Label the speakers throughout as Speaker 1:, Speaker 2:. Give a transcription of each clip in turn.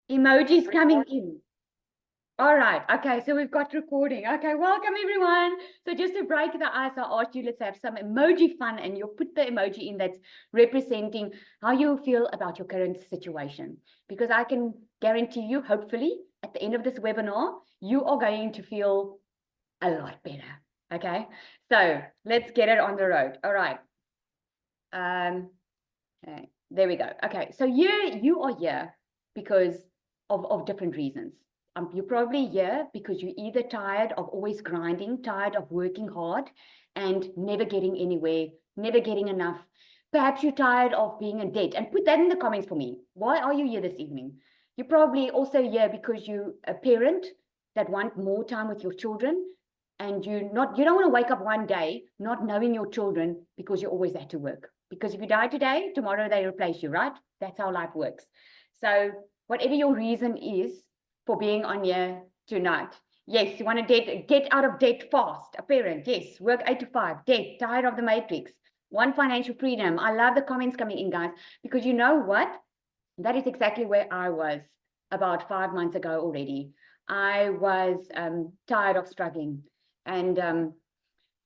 Speaker 1: Emojis coming in. All right. Okay. So we've got recording. Okay. Welcome, everyone. So just to break the ice, I asked you, let's have some emoji fun, and you'll put the emoji in that's representing how you feel about your current situation. Because I can guarantee you, hopefully, at the end of this webinar, you are going to feel a lot better. Okay. So let's get it on the road. All right. Okay, there we go. Okay, so you are here because of different reasons. You're probably here because you're either tired of always grinding, tired of working hard and never getting anywhere, never getting enough. Perhaps you're tired of being in debt. And put that in the comments for me. Why are you here this evening? You're probably also here because you're a parent that want more time with your children, and you don't want to wake up one day not knowing your children because you're always at to work. Because if you die today, tomorrow they replace you, right? That's how life works. So whatever your reason is for being on here tonight, yes, you want to get out of debt fast. A parent, yes, work 8 to 5, debt, tired of the matrix, want financial freedom. I love the comments coming in, guys, because you know what? That is exactly where I was about 5 months ago already. I was tired of struggling and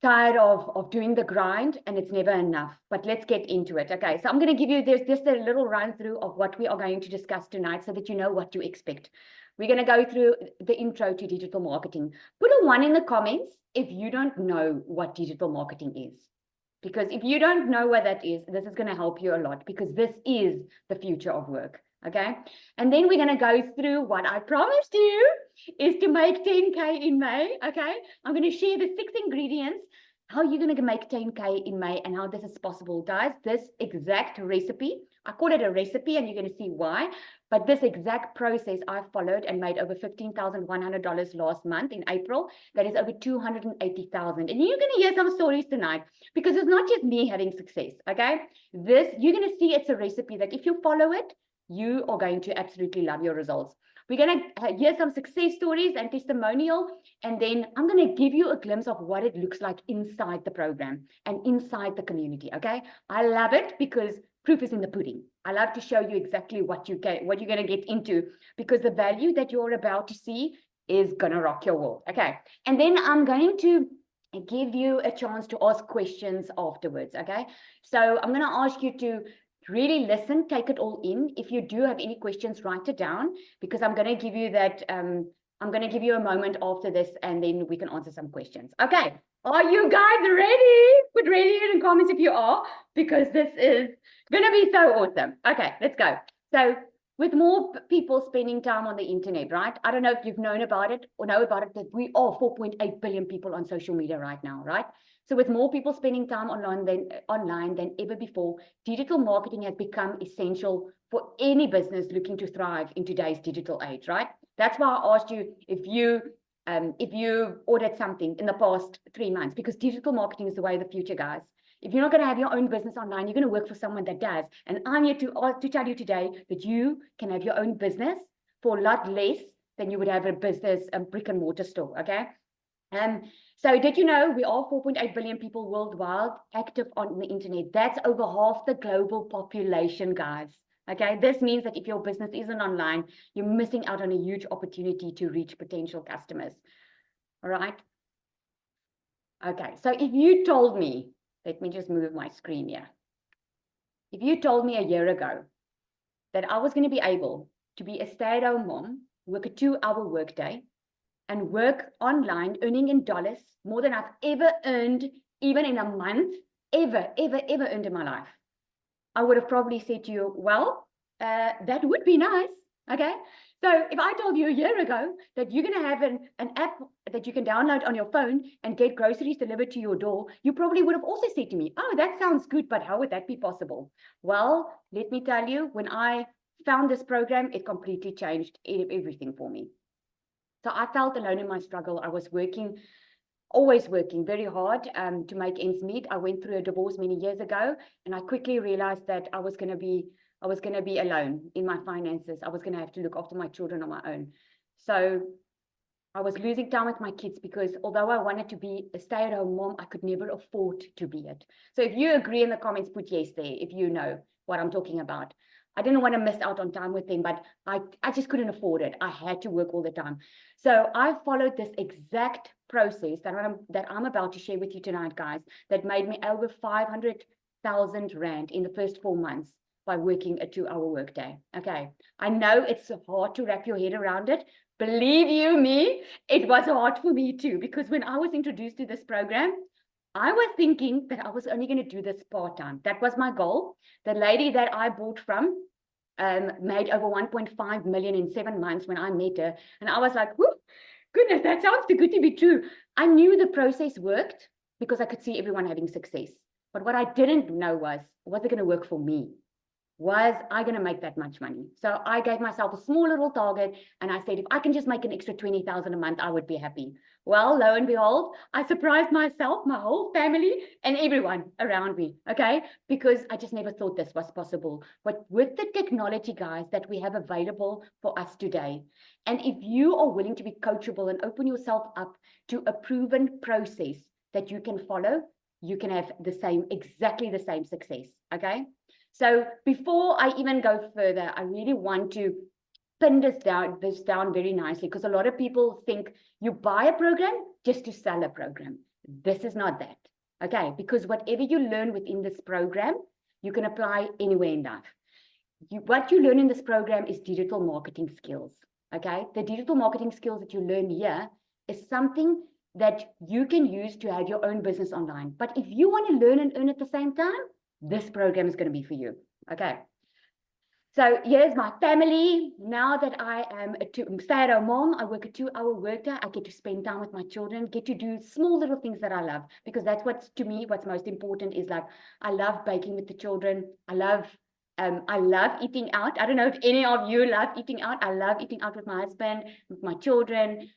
Speaker 1: tired of doing the grind, and it's never enough. But let's get into it. Okay, so I'm going to give you, there's just a little run through of what we are going to discuss tonight so that you know what to expect. We're going to go through the intro to digital marketing. Put a 1 in the comments if you don't know what digital marketing is. Because if you don't know what that is, this is going to help you a lot, because this is the future of work. Okay. And then we're going to go through what I promised you is to make 10K in May. Okay. I'm going to share the 6 ingredients, how you're going to make 10K in May, and how this is possible, guys. This exact recipe, I call it a recipe, and you're going to see why. But this exact process I followed and made over $15,100 last month in April. That is over 280,000. And you're going to hear some stories tonight, because it's not just me having success. Okay. This, you're going to see it's a recipe that if you follow it, you are going to absolutely love your results. We're going to hear some success stories and testimonial, and then I'm going to give you a glimpse of what it looks like inside the program and inside the community. Okay. I love it because proof is in the pudding. I love to show you exactly what you're going to get into, because the value that you're about to see is going to rock your world. Okay. And then I'm going to give you a chance to ask questions afterwards. Okay. So I'm going to ask you to really listen, take it all in. If you do have any questions, write it down, because I'm going to give you that. I'm going to give you a moment after this, and then we can answer some questions. Okay. Are you guys ready? Put ready in the comments if you are, because this is going to be so awesome. Okay, let's go. So with more people spending time on the internet, right? I don't know if you've known about it or know about it, that we are 4.8 billion people on social media right now, right? So with more people spending time online than ever before, digital marketing has become essential for any business looking to thrive in today's digital age, right? That's why I asked you if you ordered something in the past 3 months, because digital marketing is the way of the future, guys. If you're not going to have your own business online, you're going to work for someone that does. And I'm here to tell you today that you can have your own business for a lot less than you would have a business, a brick and mortar store. Okay. So did you know we are 4.8 billion people worldwide active on the internet? That's over half the global population, guys. Okay, this means that if your business isn't online, you're missing out on a huge opportunity to reach potential customers. All right. Okay, so if you told me, let me just move my screen here. If you told me a year ago that I was going to be able to be a stay-at-home mom, work a 2-hour workday, and work online, earning in dollars more than I've ever earned, even in a month, ever earned in my life, I would have probably said to you, well, that would be nice. Okay. So if I told you a year ago that you're going to have an app that you can download on your phone and get groceries delivered to your door, you probably would have also said to me, oh, that sounds good, but how would that be possible? Well, let me tell you, when I found this program, it completely changed everything for me. So I felt alone in my struggle. I was always working very hard to make ends meet. I went through a divorce many years ago, and I quickly realized that I was going to be alone in my finances. I was going to have to look after my children on my own. So I was losing time with my kids, because although I wanted to be a stay-at-home mom, I could never afford to be it. So if you agree in the comments, put yes there if you know what I'm talking about. I didn't want to miss out on time with them, but I just couldn't afford it. I had to work all the time. So I followed this exact process that I'm about to share with you tonight, guys, that made me over 500,000 Rand in the first 4 months by working a 2-hour workday. Okay. I know it's hard to wrap your head around it. Believe you me, it was hard for me too, because when I was introduced to this program, I was thinking that I was only going to do this part-time. That was my goal. The lady that I bought from made over 1.5 million in 7 months when I met her. And I was like, whoo, goodness, that sounds too good to be true. I knew the process worked because I could see everyone having success. But what I didn't know was it going to work for me? Was I going to make that much money? So I gave myself a small little target and I said, if I can just make an extra 20,000 a month, I would be happy. Well, lo and behold, I surprised myself, my whole family, and everyone around me, okay? Because I just never thought this was possible. But with the technology, guys, that we have available for us today, and if you are willing to be coachable and open yourself up to a proven process that you can follow, you can have exactly the same success, okay? So before I even go further, I really want to pin this down very nicely, because a lot of people think you buy a program just to sell a program. This is not that, okay? Because whatever you learn within this program, you can apply anywhere in life. What you learn in this program is digital marketing skills, okay? The digital marketing skills that you learn here is something that you can use to have your own business online. But if you want to learn and earn at the same time, this program is going to be for you, okay? So here's my family. Now that I am a stay-at-home mom, I work a 2-hour workday. I get to spend time with my children, get to do small little things that I love, because that's to me, what's most important is like, I love baking with the children. I love eating out. I don't know if any of you love eating out. I love eating out with my husband, with my children.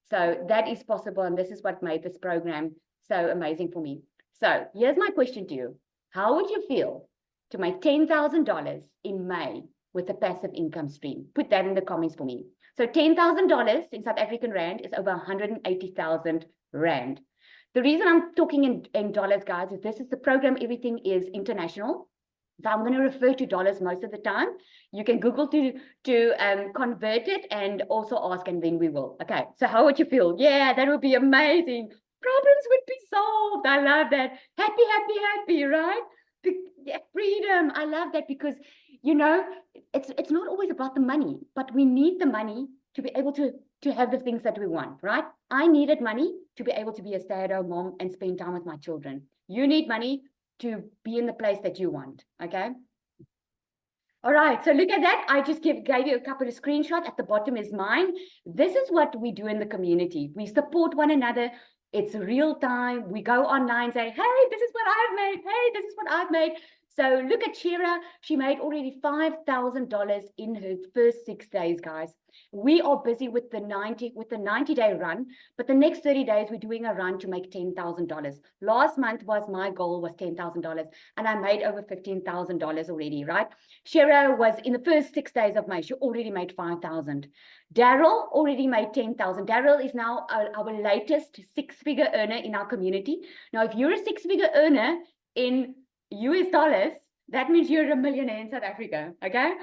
Speaker 1: So that is possible. And this is what made this program so amazing for me. So here's my question to you. How would you feel to make $10,000 in May with a passive income stream? Put that in the comments for me. So $10,000 in South African Rand is over 180,000 Rand. The reason I'm talking in dollars, guys, is this is the program. Everything is international. So I'm going to refer to dollars most of the time. You can Google to convert it and also ask, and then we will. Okay, so how would you feel? Yeah, that would be amazing. Problems would be solved. I love that. Happy, happy, happy, right? Yeah, freedom. I love that, because, you know, it's not always about the money, but we need the money to be able to have the things that we want, right? I needed money to be able to be a stay-at-home mom and spend time with my children. You need money to be in the place that you want, okay? All right, so look at that. I just gave you a couple of screenshots. At the bottom is mine. This is what we do in the community. We support one another. It's real time. We go online, say, hey, this is what I've made. Hey, this is what I've made. So look at Shira. She made already $5,000 in her first 6 days, guys. We are busy with the 90-day run, but the next 30 days we're doing a run to make $10,000. Last month my goal was $10,000, and I made over $15,000 already, right? Shira was in the first 6 days of May. She already made 5,000. Daryl already made 10,000. Daryl is now our latest 6-figure earner in our community. Now, if you're a 6-figure earner in US dollars, that means you're a millionaire in South Africa, okay?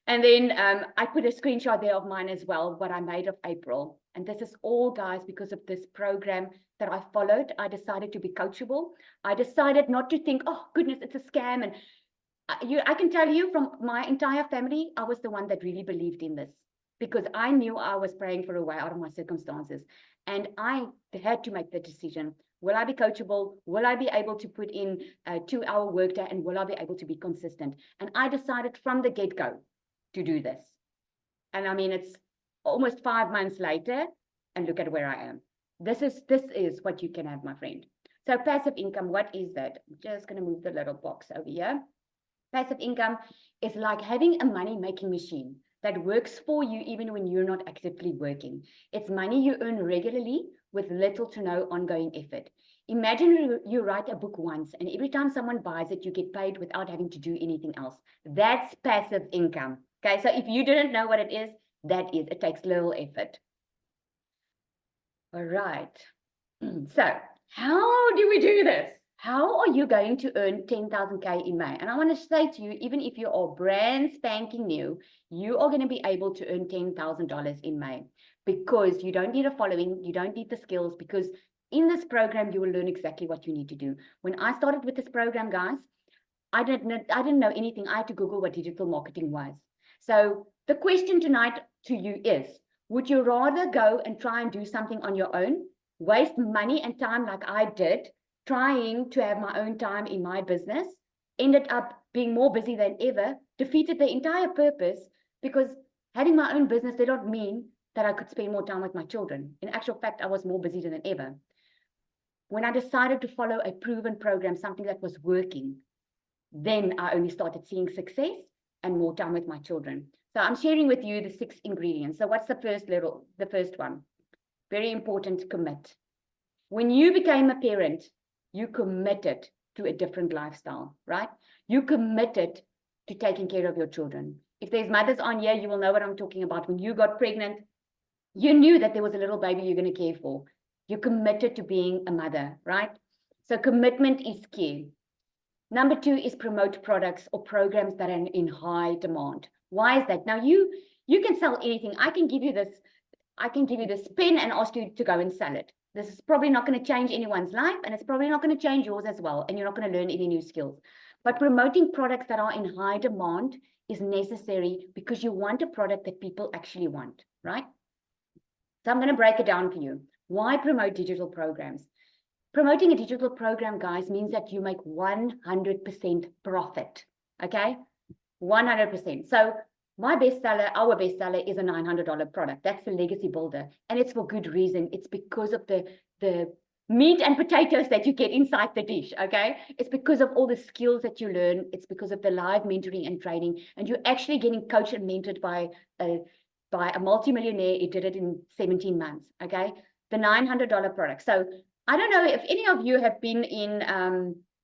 Speaker 1: And then I put a screenshot there of mine as well, what I made of April. And this is all, guys, because of this program that I followed. I decided to be coachable. I decided not to think, oh, goodness, it's a scam. And I can tell you from my entire family, I was the one that really believed in this, because I knew I was praying for a way out of my circumstances. And I had to make the decision. Will I be coachable? Will I be able to put in a 2-hour workday? And will I be able to be consistent? And I decided from the get-go to do this. And I mean, it's almost 5 months later, and look at where I am. This is what you can have, my friend. So passive income, what is that? I'm just going to move the little box over here. Passive income is like having a money-making machine that works for you even when you're not actively working. It's money you earn regularly with little to no ongoing effort. Imagine you write a book once, and every time someone buys it, you get paid without having to do anything else. That's passive income. Okay, so if you didn't know what it is, that is. It takes little effort. All right. So how do we do this? how are you going to earn 10,000K in May? And I want to say to you, even if you are brand spanking new, you are going to be able to earn $10,000 in May because you don't need a following, you don't need the skills, because in this program, you will learn exactly what you need to do. When I started with this program, guys, I didn't know anything. I had to Google what digital marketing was. So the question tonight to you is, would you rather go and try and do something on your own, waste money and time like I did, trying to have my own time in my business, ended up being more busy than ever, defeated the entire purpose, because having my own business did not mean that I could spend more time with my children. In actual fact, I was more busy than ever. When I decided to follow a proven program, something that was working, then I only started seeing success and more time with my children. So I'm sharing with you the 6 ingredients. So what's the first level? The first one, very important, commit. When you became a parent, you committed to a different lifestyle, right? You committed to taking care of your children. If there's mothers on here, you will know what I'm talking about. When you got pregnant, you knew that there was a little baby you're going to care for. You committed to being a mother, right? So commitment is key. Number 2 is promote products or programs that are in high demand. Why is that? Now you can sell anything. I can give you this pen and ask you to go and sell it. This is probably not going to change anyone's life, and it's probably not going to change yours as well, and you're not going to learn any new skills. But promoting products that are in high demand is necessary because you want a product that people actually want, right? So I'm going to break it down for you. Why promote digital programs? Promoting a digital program, guys, means that you make 100% profit, okay? 100%. So my bestseller, our bestseller, is a $900 product. That's the Legacy Builder, and it's for good reason. It's because of the meat and potatoes that you get inside the dish, okay? It's because of all the skills that you learn. It's because of the live mentoring and training, and you're actually getting coached and mentored by a multimillionaire. He did it in 17 months, okay? The $900 product. So I don't know if any of you have been in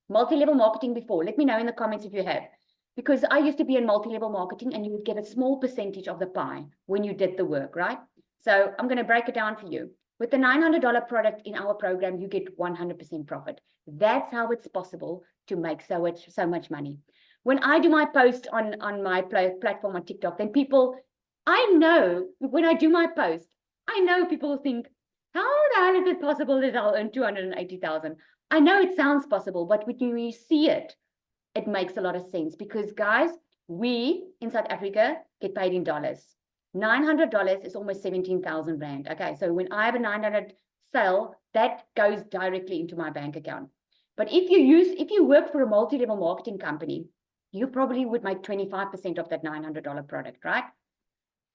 Speaker 1: multi-level marketing before. Let me know in the comments if you have. Because I used to be in multi-level marketing, and you would get a small percentage of the pie when you did the work, right? So I'm going to break it down for you. With the $900 product in our program, you get 100% profit. That's how it's possible to make so much money. When I do my post on my platform on TikTok, then people, I know when I do my post, I know people think, how the hell is it possible that I'll earn 280,000? I know it sounds possible, but when you see it, it makes a lot of sense, because guys, we in South Africa get paid in dollars. $900 is almost 17,000 Rand. Okay, so when I have a 900 sale, that goes directly into my bank account. But if you work for a multi-level marketing company, you probably would make 25% of that $900 product, right?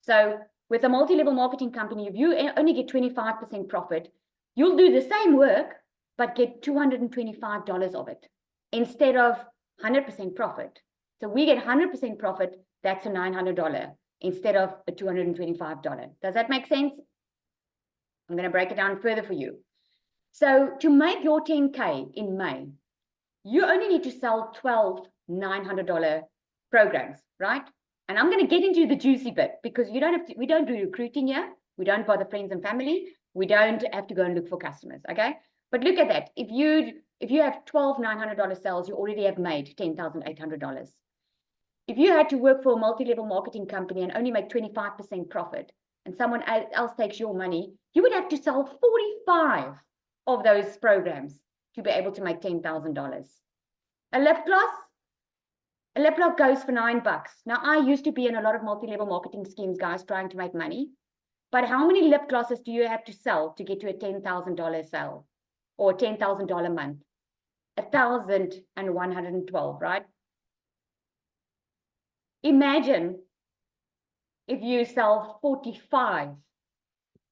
Speaker 1: So with a multi-level marketing company, if you only get 25% profit, you'll do the same work, but get $225 of it instead of 100% profit. So we get 100% profit. That's a $900 instead of a $225. Does that make sense? I'm going to break it down further for you. So to make your 10K in May, you only need to sell 12 $900 programs, right? And I'm going to get into the juicy bit, because we don't do recruiting here. We don't bother friends and family. We don't have to go and look for customers, okay? But look at that. If you have 12 $900 sales, you already have made $10,800. If you had to work for a multi-level marketing company and only make 25% profit, and someone else takes your money, you would have to sell 45 of those programs to be able to make $10,000. A lip gloss goes for $9. Now, I used to be in a lot of multi-level marketing schemes, guys, trying to make money. But how many lip glosses do you have to sell to get to a $10,000 sale or $10,000 month? 1,112, right? Imagine if you sell 45.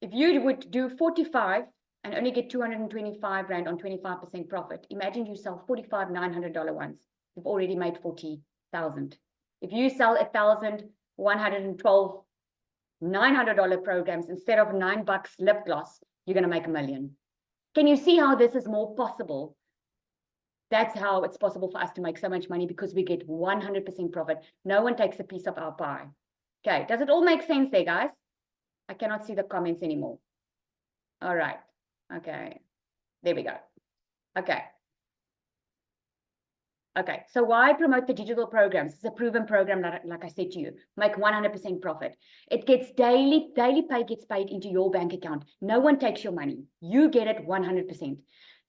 Speaker 1: If you would do 45 and only get 225 Rand on 25% profit, imagine you sell 45 $900 ones. You've already made 40,000. If you sell 1,112 $900 programs instead of $9 lip gloss, you're going to make $1 million. Can you see how this is more possible? That's how it's possible for us to make so much money, because we get 100% profit. No one takes a piece of our pie. Okay, does it all make sense there, guys? I cannot see the comments anymore. All right. Okay, there we go. Okay. Okay, so why promote the digital programs? It's a proven program that, like I said to you, make 100% profit. It gets daily pay gets paid into your bank account. No one takes your money. You get it 100%.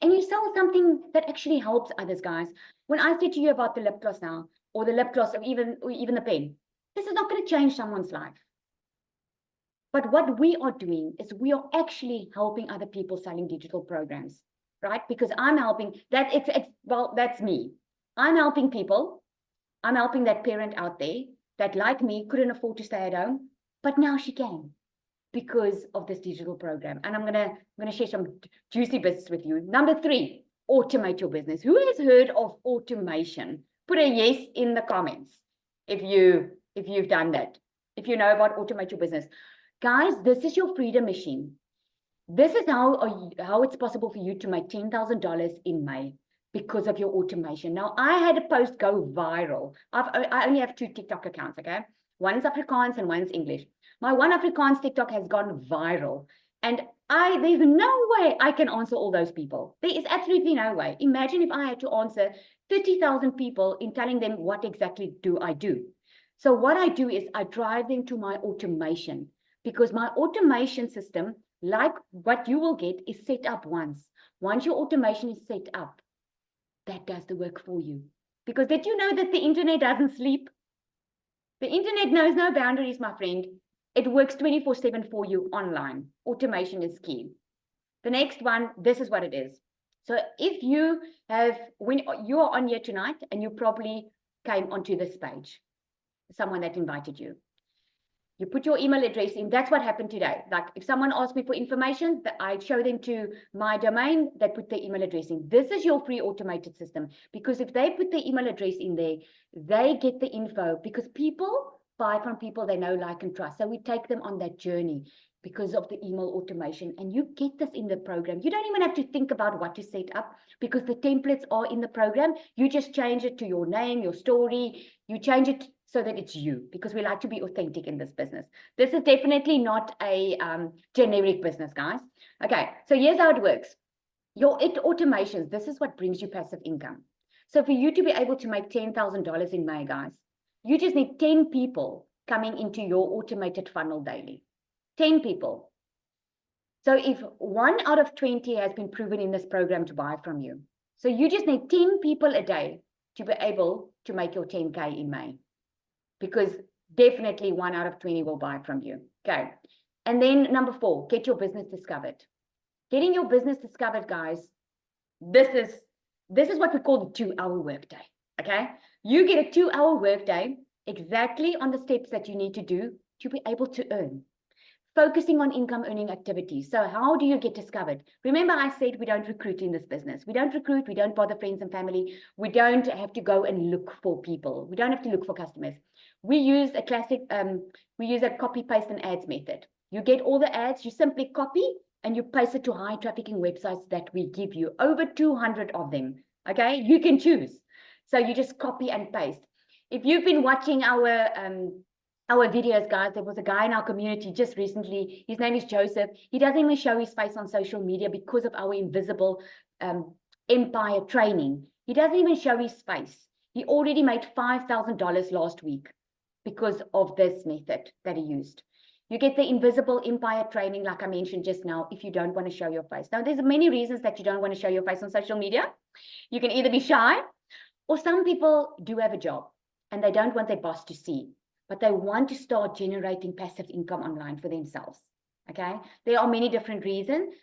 Speaker 1: And you sell something that actually helps others, guys. When I said to you about the lip gloss now, or the lip gloss, or even the pen, this is not going to change someone's life. But what we are doing is we are actually helping other people selling digital programs, right? Because I'm helping that well, that's me. I'm helping people. I'm helping that parent out there that, like me, couldn't afford to stay at home, but now she can because of this digital program. And I'm gonna share some juicy bits with you. Number 3, automate your business. Who has heard of automation? Put a yes in the comments if you've done that. If you know about automate your business. Guys, this is your freedom machine. This is how it's possible for you to make $10,000 in May because of your automation. Now, I had a post go viral. I only have 2 TikTok accounts, okay? One's Afrikaans and one's English. My one Afrikaans TikTok has gone viral. And there's no way I can answer all those people. There is absolutely no way. Imagine if I had to answer 30,000 people in telling them what exactly do I do. So what I do is I drive them to my automation, because my automation system, like what you will get, is set up once. Once your automation is set up, that does the work for you. Because did you know that the internet doesn't sleep? The internet knows no boundaries, my friend. It works 24/7 for you online. Automation is key. The next one, this is what it is. So if you have, when you are on here tonight and you probably came onto this page, someone that invited you. You put your email address in. That's what happened today. Like if someone asked me for information, that I show them to my domain, they put their email address in. This is your free automated system, because if they put their email address in there, they get the info, because people buy from people they know, like, and trust. So we take them on that journey because of the email automation, and you get this in the program. You don't even have to think about what to set up, because the templates are in the program. You just change it to your name, your story. You change it so that it's you, because we like to be authentic in this business. This is definitely not a generic business, guys. Okay, so here's how it works. Your automations, this is what brings you passive income. So for you to be able to make $10,000 in May, guys, you just need 10 people coming into your automated funnel daily. 10 people. So if 1 out of 20 has been proven in this program to buy from you, so you just need 10 people a day to be able to make your 10K in May, because definitely 1 out of 20 will buy from you. Okay. And then number 4, get your business discovered. Getting your business discovered, guys, this is what we call the 2-hour workday. Okay. You get a 2-hour workday exactly on the steps that you need to do to be able to earn. Focusing on income earning activities. So how do you get discovered? Remember, I said we don't recruit in this business. We don't recruit. We don't bother friends and family. We don't have to go and look for people. We don't have to look for customers. We use a classic, we use a copy, paste, and ads method. You get all the ads, you simply copy and you paste it to high trafficking websites that we give you, over 200 of them. Okay, you can choose. So you just copy and paste. If you've been watching our videos, guys, there was a guy in our community just recently. His name is Joseph. He doesn't even show his face on social media because of our invisible empire training. He doesn't even show his face. He already made $5,000 last week because of this method that he used. You get the invisible empire training, like I mentioned just now, if you don't want to show your face. Now, there's many reasons that you don't want to show your face on social media. You can either be shy, or some people do have a job and they don't want their boss to see, but they want to start generating passive income online for themselves. Okay, there are many different reasons,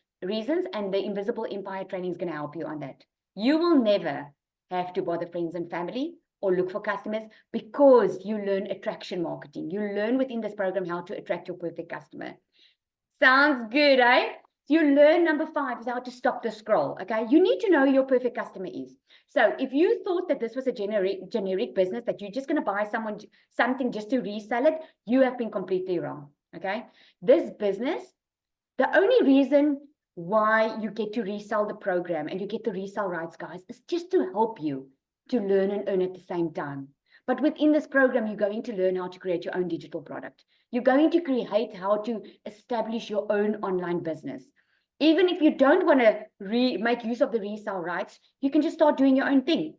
Speaker 1: and the invisible empire training is going to help you on that. You will never have to bother friends and family or look for customers, because you learn attraction marketing. You learn within this program how to attract your perfect customer. Sounds good, eh? You learn, number 5 is how to stop the scroll. Okay, you need to know who your perfect customer is. So if you thought that this was a generic business, that you're just going to buy something just to resell it, you have been completely wrong. Okay, this business, the only reason why you get to resell the program and you get the resell rights, guys, is just to help you to learn and earn at the same time. But within this program, you're going to learn how to create your own digital product. You're going to create how to establish your own online business. Even if you don't want to make use of the resale rights, you can just start doing your own thing.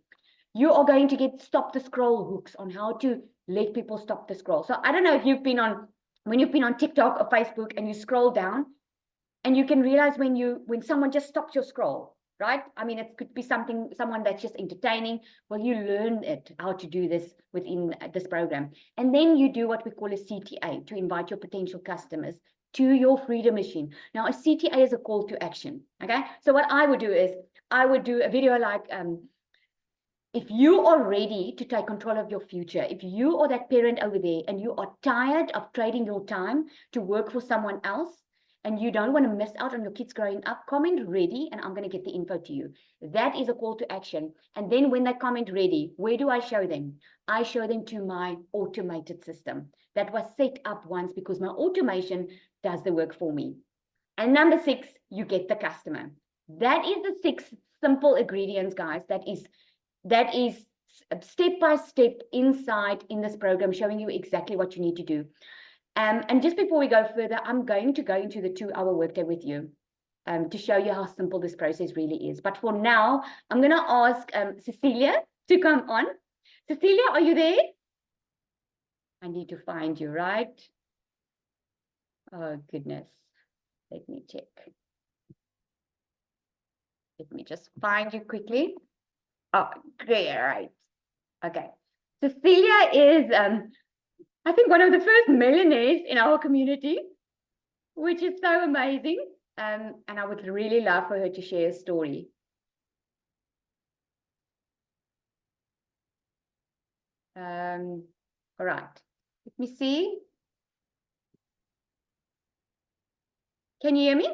Speaker 1: you are going to get stop the scroll hooks on how to let people stop the scroll. So I don't know if you've been on, when you've been on TikTok or Facebook and you scroll down and you can realize when someone just stops your scroll, right? I mean, it could be someone that's just entertaining. Well, you learn how to do this within this program. And then you do what we call a CTA, to invite your potential customers to your Freedom Machine. Now, a CTA is a call to action, okay? So what I would do is, I would do a video like, if you are ready to take control of your future, if you are that parent over there and you are tired of trading your time to work for someone else, and you don't want to miss out on your kids growing up, comment ready, and I'm going to get the info to you. That is a call to action. And then when they comment ready, where do I show them? I show them to my automated system that was set up once, because my automation does the work for me. And number 6, you get the customer. That is the 6 simple ingredients, guys. That is step by step inside in this program, showing you exactly what you need to do. And just before we go further, I'm going to go into the 2-hour workday with you to show you how simple this process really is. But for now, I'm going to ask Cecilia to come on. Cecilia, are you there? I need to find you, right? Oh, goodness. Let me check. Let me just find you quickly. Oh, great, right. Okay. Cecilia is, I think, one of the first millionaires in our community, which is so amazing. And I would really love for her to share a story. All right. Let me see. Can you hear me?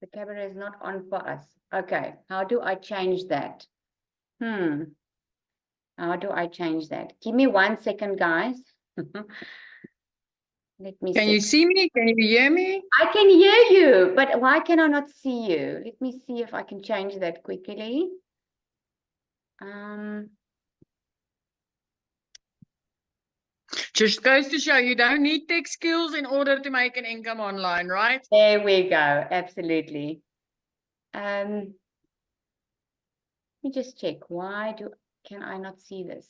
Speaker 1: The camera is not on for us. Okay. How do I change that? How do I change that? Give me 1 second, guys. Let me see.
Speaker 2: Can you see me? Can you hear me?
Speaker 1: I can hear you, but why can I not see you? Let me see if I can change that quickly.
Speaker 2: Just goes to show you don't need tech skills in order to make an income online, right?
Speaker 1: There we go. Absolutely. Let me just check. Can I not see this?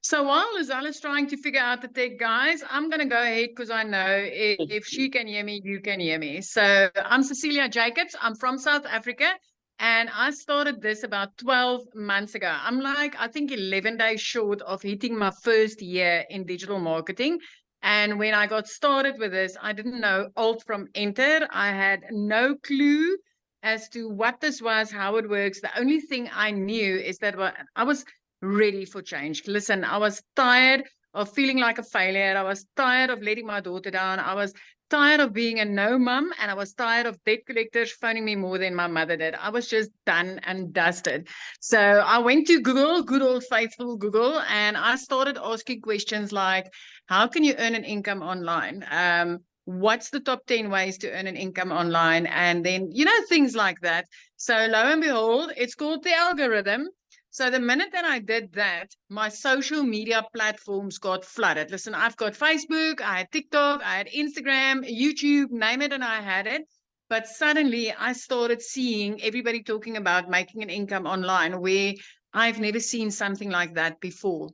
Speaker 2: So while Lizelle is trying to figure out the tech, guys, I'm going to go ahead because I know if she can hear me, you can hear me. So I'm Cecilia Jacobs. I'm from South Africa, and I started this about 12 months ago. I'm like, I think 11 days short of hitting my first year in digital marketing. And when I got started with this, I didn't know Alt from Enter. I had no clue as to what this was, how it works. The only thing I knew is that I was ready for change. Listen, I was tired of feeling like a failure. I was tired of letting my daughter down. I was tired of being a no mum, and I was tired of debt collectors phoning me more than my mother did. I was just done and dusted. So I went to Google, good old faithful Google, and I started asking questions like, how can you earn an income online? What's the top 10 ways to earn an income online? And then, things like that. So lo and behold, it's called the algorithm. So the minute that I did that, my social media platforms got flooded. Listen, I've got Facebook, I had TikTok, I had Instagram, YouTube, name it, and I had it. But suddenly I started seeing everybody talking about making an income online, where I've never seen something like that before.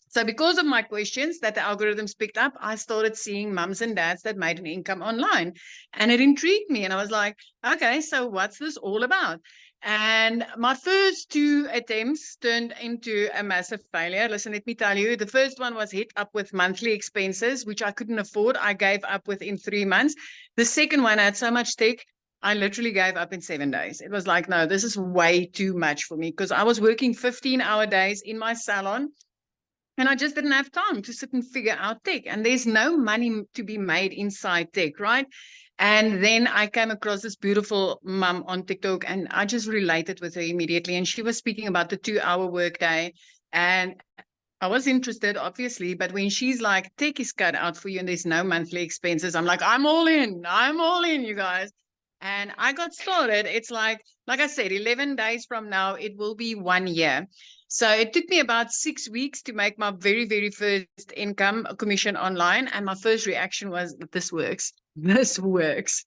Speaker 2: So because of my questions that the algorithms picked up, I started seeing mums and dads that made an income online. And it intrigued me. And I was like, okay, so what's this all about? And my first 2 attempts turned into a massive failure. Listen, let me tell you, the first one was hit up with monthly expenses, which I couldn't afford. I gave up within 3 months. The second one, I had so much tech, I literally gave up in 7 days. It was like, no, this is way too much for me, because I was working 15-hour days in my salon. And I just didn't have time to sit and figure out tech. And there's no money to be made inside tech, right? And then I came across this beautiful mum on TikTok, and I just related with her immediately. And she was speaking about the 2-hour workday. And I was interested, obviously, but when she's like, tech is cut out for you and there's no monthly expenses, I'm like, I'm all in, you guys. And I got started. It's like I said, 11 days from now, it will be 1 year. So it took me about 6 weeks to make my very, very first income commission online. And my first reaction was, this works. This works.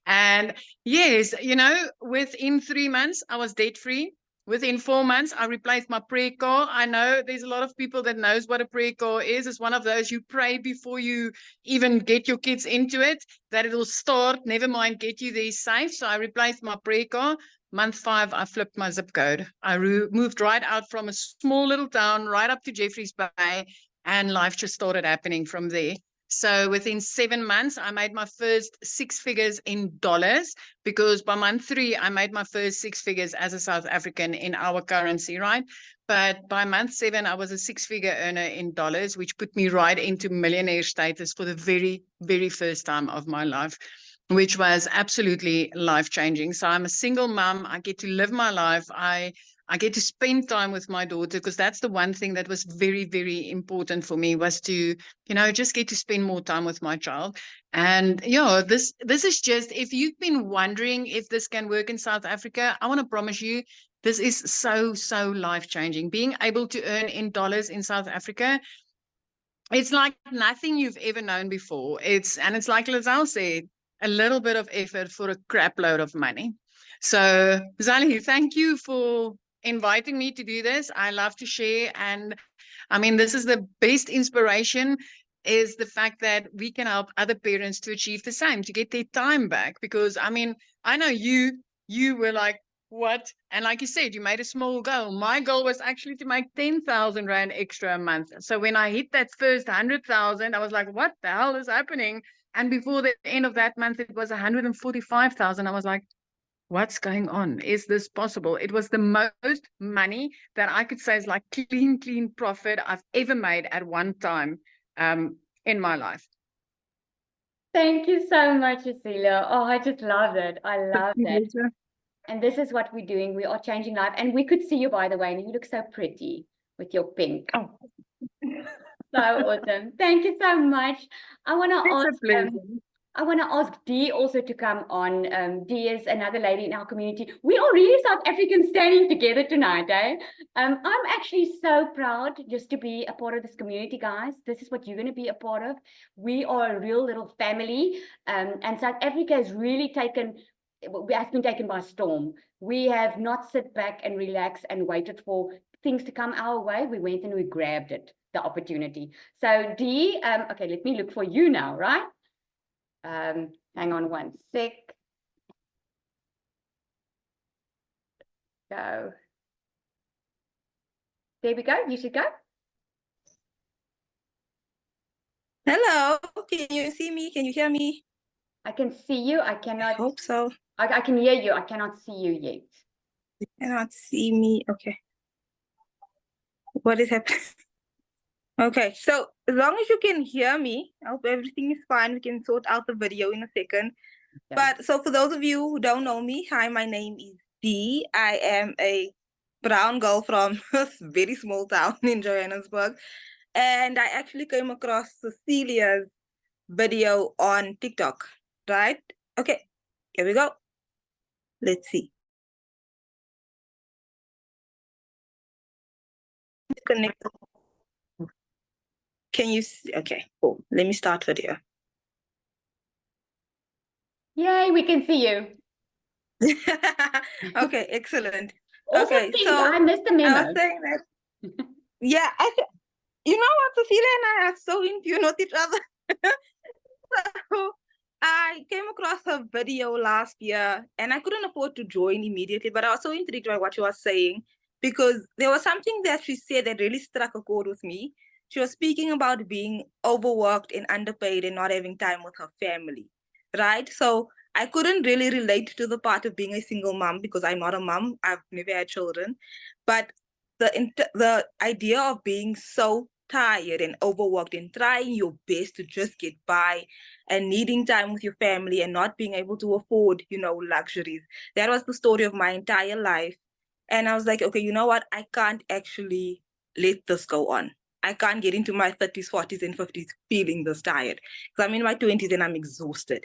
Speaker 2: And yes, you know, within 3 months, I was debt free. Within 4 months, I replaced my prayer car. I know there's a lot of people that knows what a prayer car is. It's one of those you pray before you even get your kids into it, that it'll start, never mind get you there safe. So I replaced my prayer car. Month 5, I flipped my zip code. I moved right out from a small little town right up to Jeffreys Bay, and life just started happening from there. So within 7 months, I made my first 6 figures in dollars, because by month 3, I made my first 6 figures as a South African in our currency, right? But by month 7, I was a 6-figure earner in dollars, which put me right into millionaire status for the very, very first time of my life, which was absolutely life-changing. So I'm a single mom. I get to live my life. I get to spend time with my daughter, because that's the one thing that was very, very important for me, was to, you know, just get to spend more time with my child. And yeah, this is just, if you've been wondering if this can work in South Africa, I want to promise you, this is so, so life-changing. Being able to earn in dollars in South Africa, it's like nothing you've ever known before. It's like Lizelle said, a little bit of effort for a crap load of money. So Zali, thank you for inviting me to do this. I love to share. And I mean, this is the best inspiration, is the fact that we can help other parents to achieve the same, to get their time back. Because I mean, I know you were like, what? And like you said, you made a small goal. My goal was actually to make 10,000 Rand extra a month. So when I hit that first 100,000, I was like, what the hell is happening? And before the end of that month, it was 145,000. I was like, what's going on? Is this possible? It was the most money that I could say is like clean profit I've ever made at one time in my life.
Speaker 1: Thank you so much, Cecilia. Oh, I just love it. I love that. And this is what we're doing. We are changing life. And we could see you, by the way, and you look so pretty with your pink.
Speaker 2: Oh.
Speaker 1: So awesome. Thank you so much. I want to ask Dee also to come on. Dee is another lady in our community. We are really South Africans standing together tonight, eh? I'm actually so proud just to be a part of this community, guys. This is what you're going to be a part of. We are a real little family, and South Africa has really been taken by storm. We have not sit back and relaxed and waited for things to come our way. We went and we grabbed it, the opportunity. So Dee, okay, let me look for you now, right? Hang on one sec. Go. There we go. You should go.
Speaker 3: Hello, can you see me? Can you hear me?
Speaker 1: I can see you. I cannot.
Speaker 3: I hope so.
Speaker 1: I can hear you. I cannot see you yet.
Speaker 3: You cannot see me. Okay. What is happening? Okay, so as long as you can hear me, I hope everything is fine. We can sort out the video in a second.
Speaker 1: Yeah.
Speaker 3: But so for those of you who don't know me, hi, my name is Dee. I am a brown girl from a very small town in Johannesburg. And I actually came across Cecilia's video on TikTok, right? Okay, here we go. Let's see. Connect. Can you see? Okay, cool. Let me start video.
Speaker 1: Yay, we can see you.
Speaker 3: Okay, excellent.
Speaker 1: Also,
Speaker 3: Okay,
Speaker 1: please,
Speaker 3: so
Speaker 1: I missed the memo.
Speaker 3: I was saying that, yeah, you know what, Cecilia and I are so in tune with each other. So I came across her video last year and I couldn't afford to join immediately, but I was so intrigued by what she was saying because there was something that she said that really struck a chord with me. She was speaking about being overworked and underpaid and not having time with her family, right? So I couldn't really relate to the part of being a single mom because I'm not a mom. I've never had children. But the idea of being so tired and overworked and trying your best to just get by and needing time with your family and not being able to afford, luxuries. That was the story of my entire life. And I was like, okay, you know what? I can't actually let this go on. I can't get into my 30s, 40s, and 50s feeling this tired. Because I'm in my 20s and I'm exhausted.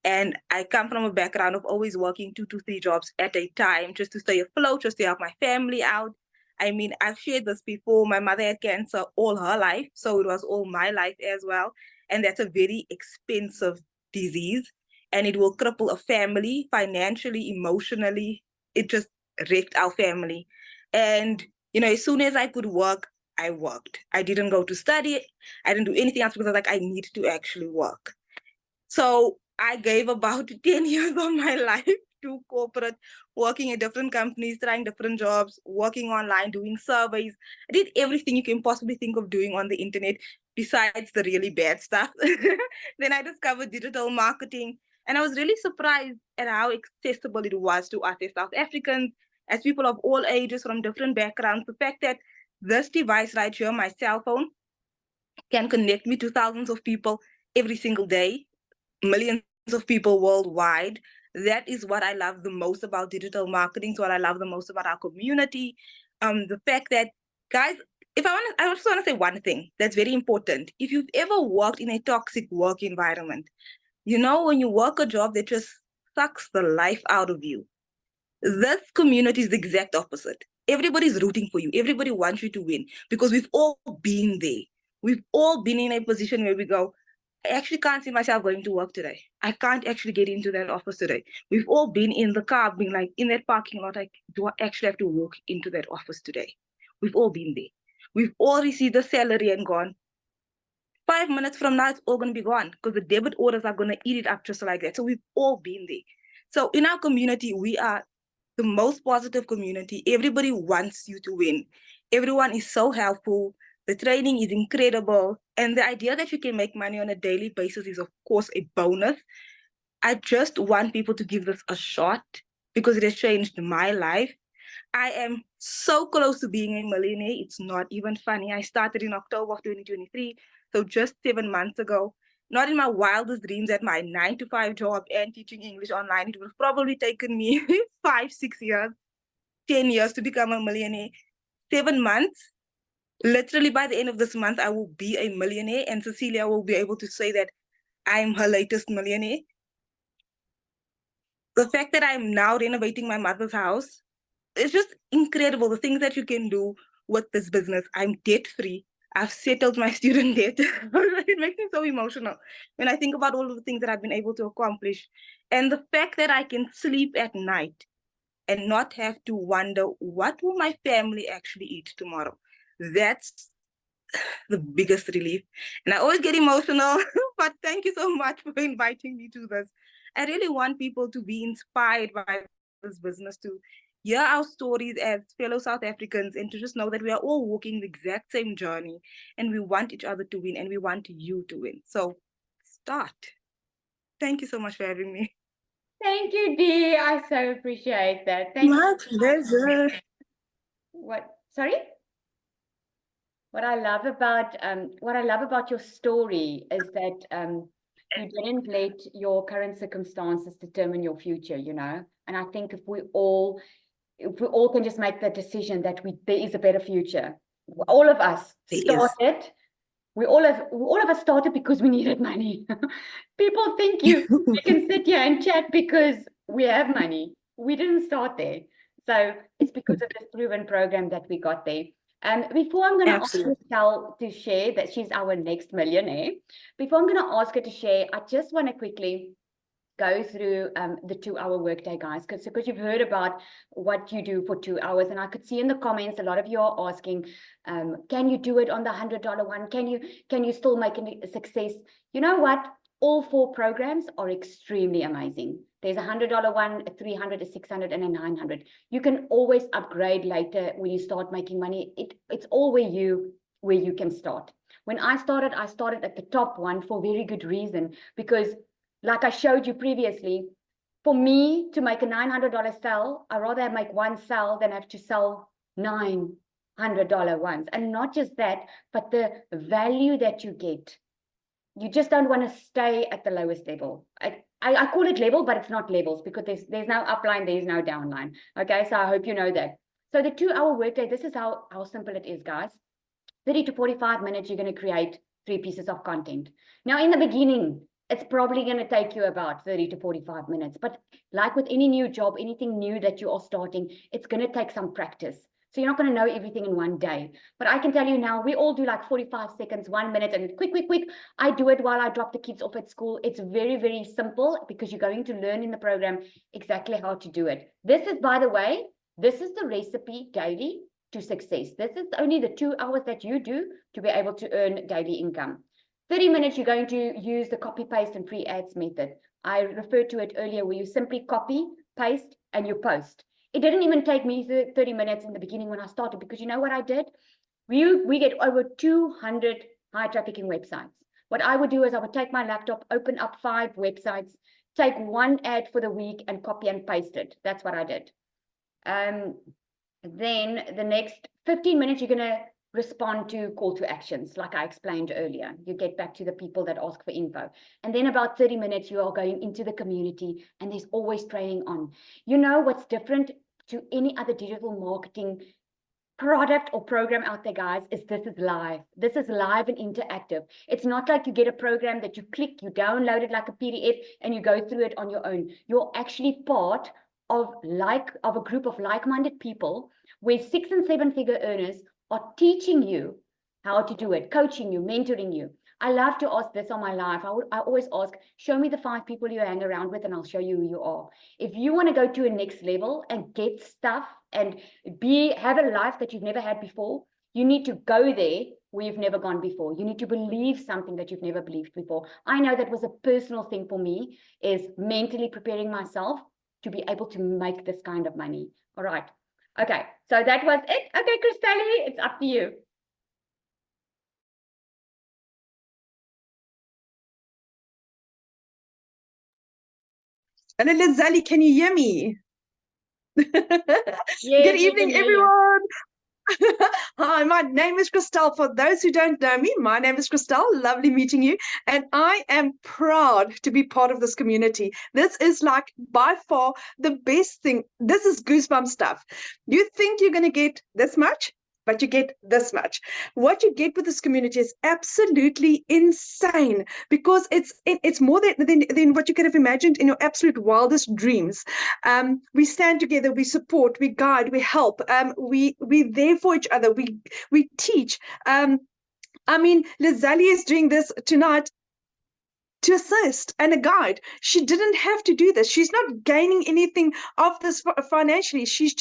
Speaker 3: And I come from a background of always working 2 to 3 jobs at a time just to stay afloat, just to help my family out. I mean, I've shared this before. My mother had cancer all her life, so it was all my life as well. And that's a very expensive disease. And it will cripple a family financially, emotionally. It just wrecked our family. And, you know, as soon as I could work, I worked. I didn't go to study. I didn't do anything else because I was like, I need to actually work. So I gave about 10 years of my life to corporate, working at different companies, trying different jobs, working online, doing surveys. I did everything you can possibly think of doing on the internet besides the really bad stuff. Then I discovered digital marketing. And I was really surprised at how accessible it was to us as South Africans, as people of all ages from different backgrounds. The fact that this device right here, my cell phone, can connect me to thousands of people every single day, millions of people worldwide. That is what I love the most about digital marketing. It's what I love the most about our community. The fact that, guys, I just want to say one thing that's very important. If you've ever worked in a toxic work environment, you know, when you work a job that just sucks the life out of you, this community is the exact opposite. Everybody's rooting for you. Everybody wants you to win because we've all been there. We've all been in a position where we go, I actually can't see myself going to work today. I can't actually get into that office today. We've all been in the car being like, in that parking lot, like, do I actually have to walk into that office today? We've all been there. We've all received the salary and gone, 5 minutes from now, it's all going to be gone because the debit orders are going to eat it up just like that. So we've all been there. So in our community, we are the most positive community. Everybody wants you to win. Everyone is so helpful. The training is incredible. And the idea that you can make money on a daily basis is, of course, a bonus. I just want people to give this a shot because it has changed my life. I am so close to being a millionaire. It's not even funny. I started in October of 2023, so just 7 months ago. Not in my wildest dreams at my 9-to-5 job and teaching English online. It would have probably taken me 5, 6 years, 10 years to become a millionaire. 7 months. Literally by the end of this month, I will be a millionaire, and Cecilia will be able to say that I'm her latest millionaire. The fact that I'm now renovating my mother's house, it's just incredible the things that you can do with this business. I'm debt free. I've settled my student debt. It makes me so emotional when I think about all of the things that I've been able to accomplish. And the fact that I can sleep at night and not have to wonder, what will my family actually eat tomorrow? That's the biggest relief. And I always get emotional, but thank you so much for inviting me to this. I really want people to be inspired by this business, to hear our stories as fellow South Africans, and to just know that we are all walking the exact same journey and we want each other to win and we want you to win. So start. Thank you so much for having me.
Speaker 1: Thank you, Dee. I so appreciate that. Thank
Speaker 3: My
Speaker 1: you.
Speaker 3: pleasure.
Speaker 1: Sorry? What I love about your story is that you didn't let your current circumstances determine your future, you know. And I think if we all can just make the decision that there is a better future. All of us started. We all of us started because we needed money. People think you can sit here and chat because we have money. We didn't start there. So it's because of this proven program that we got there. Before I'm going to ask Michelle to share that she's our next millionaire, before I'm going to ask her to share, I just want to quickly go through the 2-hour workday, guys, because you've heard about what you do for 2 hours, and I could see in the comments a lot of you are asking, can you do it on the $100 one? Can you still make a success? You know what? All 4 programs are extremely amazing. There's a $100 one, a $300, a $600, and a $900. You can always upgrade later when you start making money. It's all where you can start. When I started at the top one for very good reason, because like I showed you previously, for me to make a $900 sale, I'd rather make one sale than have to sell $900 ones. And not just that, but the value that you get. You just don't want to stay at the lowest level. I call it level, but it's not levels because there's no upline, there's no downline. Okay, so I hope you know that. So the 2-hour workday, this is how simple it is, guys. 30 to 45 minutes, you're going to create 3 pieces of content. Now, in the beginning, it's probably going to take you about 30 to 45 minutes. But like with any new job, anything new that you are starting, it's going to take some practice. So you're not going to know everything in one day. But I can tell you now, we all do like 45 seconds, 1 minute, and quick, quick, quick. I do it while I drop the kids off at school. It's very, very simple because you're going to learn in the program exactly how to do it. This is, by the way, this is the recipe daily to success. This is only the 2 hours that you do to be able to earn daily income. 30 minutes, you're going to use the copy, paste, and free ads method. I referred to it earlier where you simply copy, paste, and you post. It didn't even take me 30 minutes in the beginning when I started, because you know what I did? We get over 200 high trafficking websites. What I would do is I would take my laptop, open up 5 websites, take 1 ad for the week and copy and paste it. That's what I did. Then the next 15 minutes, you're going to respond to call to actions, like I explained earlier. You get back to the people that ask for info. And then about 30 minutes, you are going into the community, and there's always training on. You know what's different to any other digital marketing product or program out there, guys, is this is live. This is live and interactive. It's not like you get a program that you click, you download it like a PDF, and you go through it on your own. You're actually part of a group of like-minded people where 6- and 7-figure earners are teaching you how to do it, coaching you, mentoring you. I love to ask this on my live. I always ask, show me the 5 people you hang around with and I'll show you who you are. If you want to go to a next level and get stuff and have a life that you've never had before, you need to go there where you've never gone before. You need to believe something that you've never believed before. I know that was a personal thing for me, is mentally preparing myself to be able to make this kind of money. All right. Okay, so that was it. Okay, Christelle, it's up to you.
Speaker 4: Hello, Lizali, can you hear me?
Speaker 1: Yes,
Speaker 4: Good
Speaker 1: we
Speaker 4: evening,
Speaker 1: can hear you.
Speaker 4: everyone. Hi, my name is Christelle. For those who don't know me, my name is Christelle. Lovely meeting you. And I am proud to be part of this community. This is like by far the best thing. This is goosebump stuff. You think you're going to get this much, but you get this much. What you get with this community is absolutely insane, because it's more than what you could have imagined in your absolute wildest dreams. We stand together, we support, we guide, we help, we're there for each other, we teach. I mean, Lizali is doing this tonight to assist and a guide. She didn't have to do this. She's not gaining anything of this financially. She's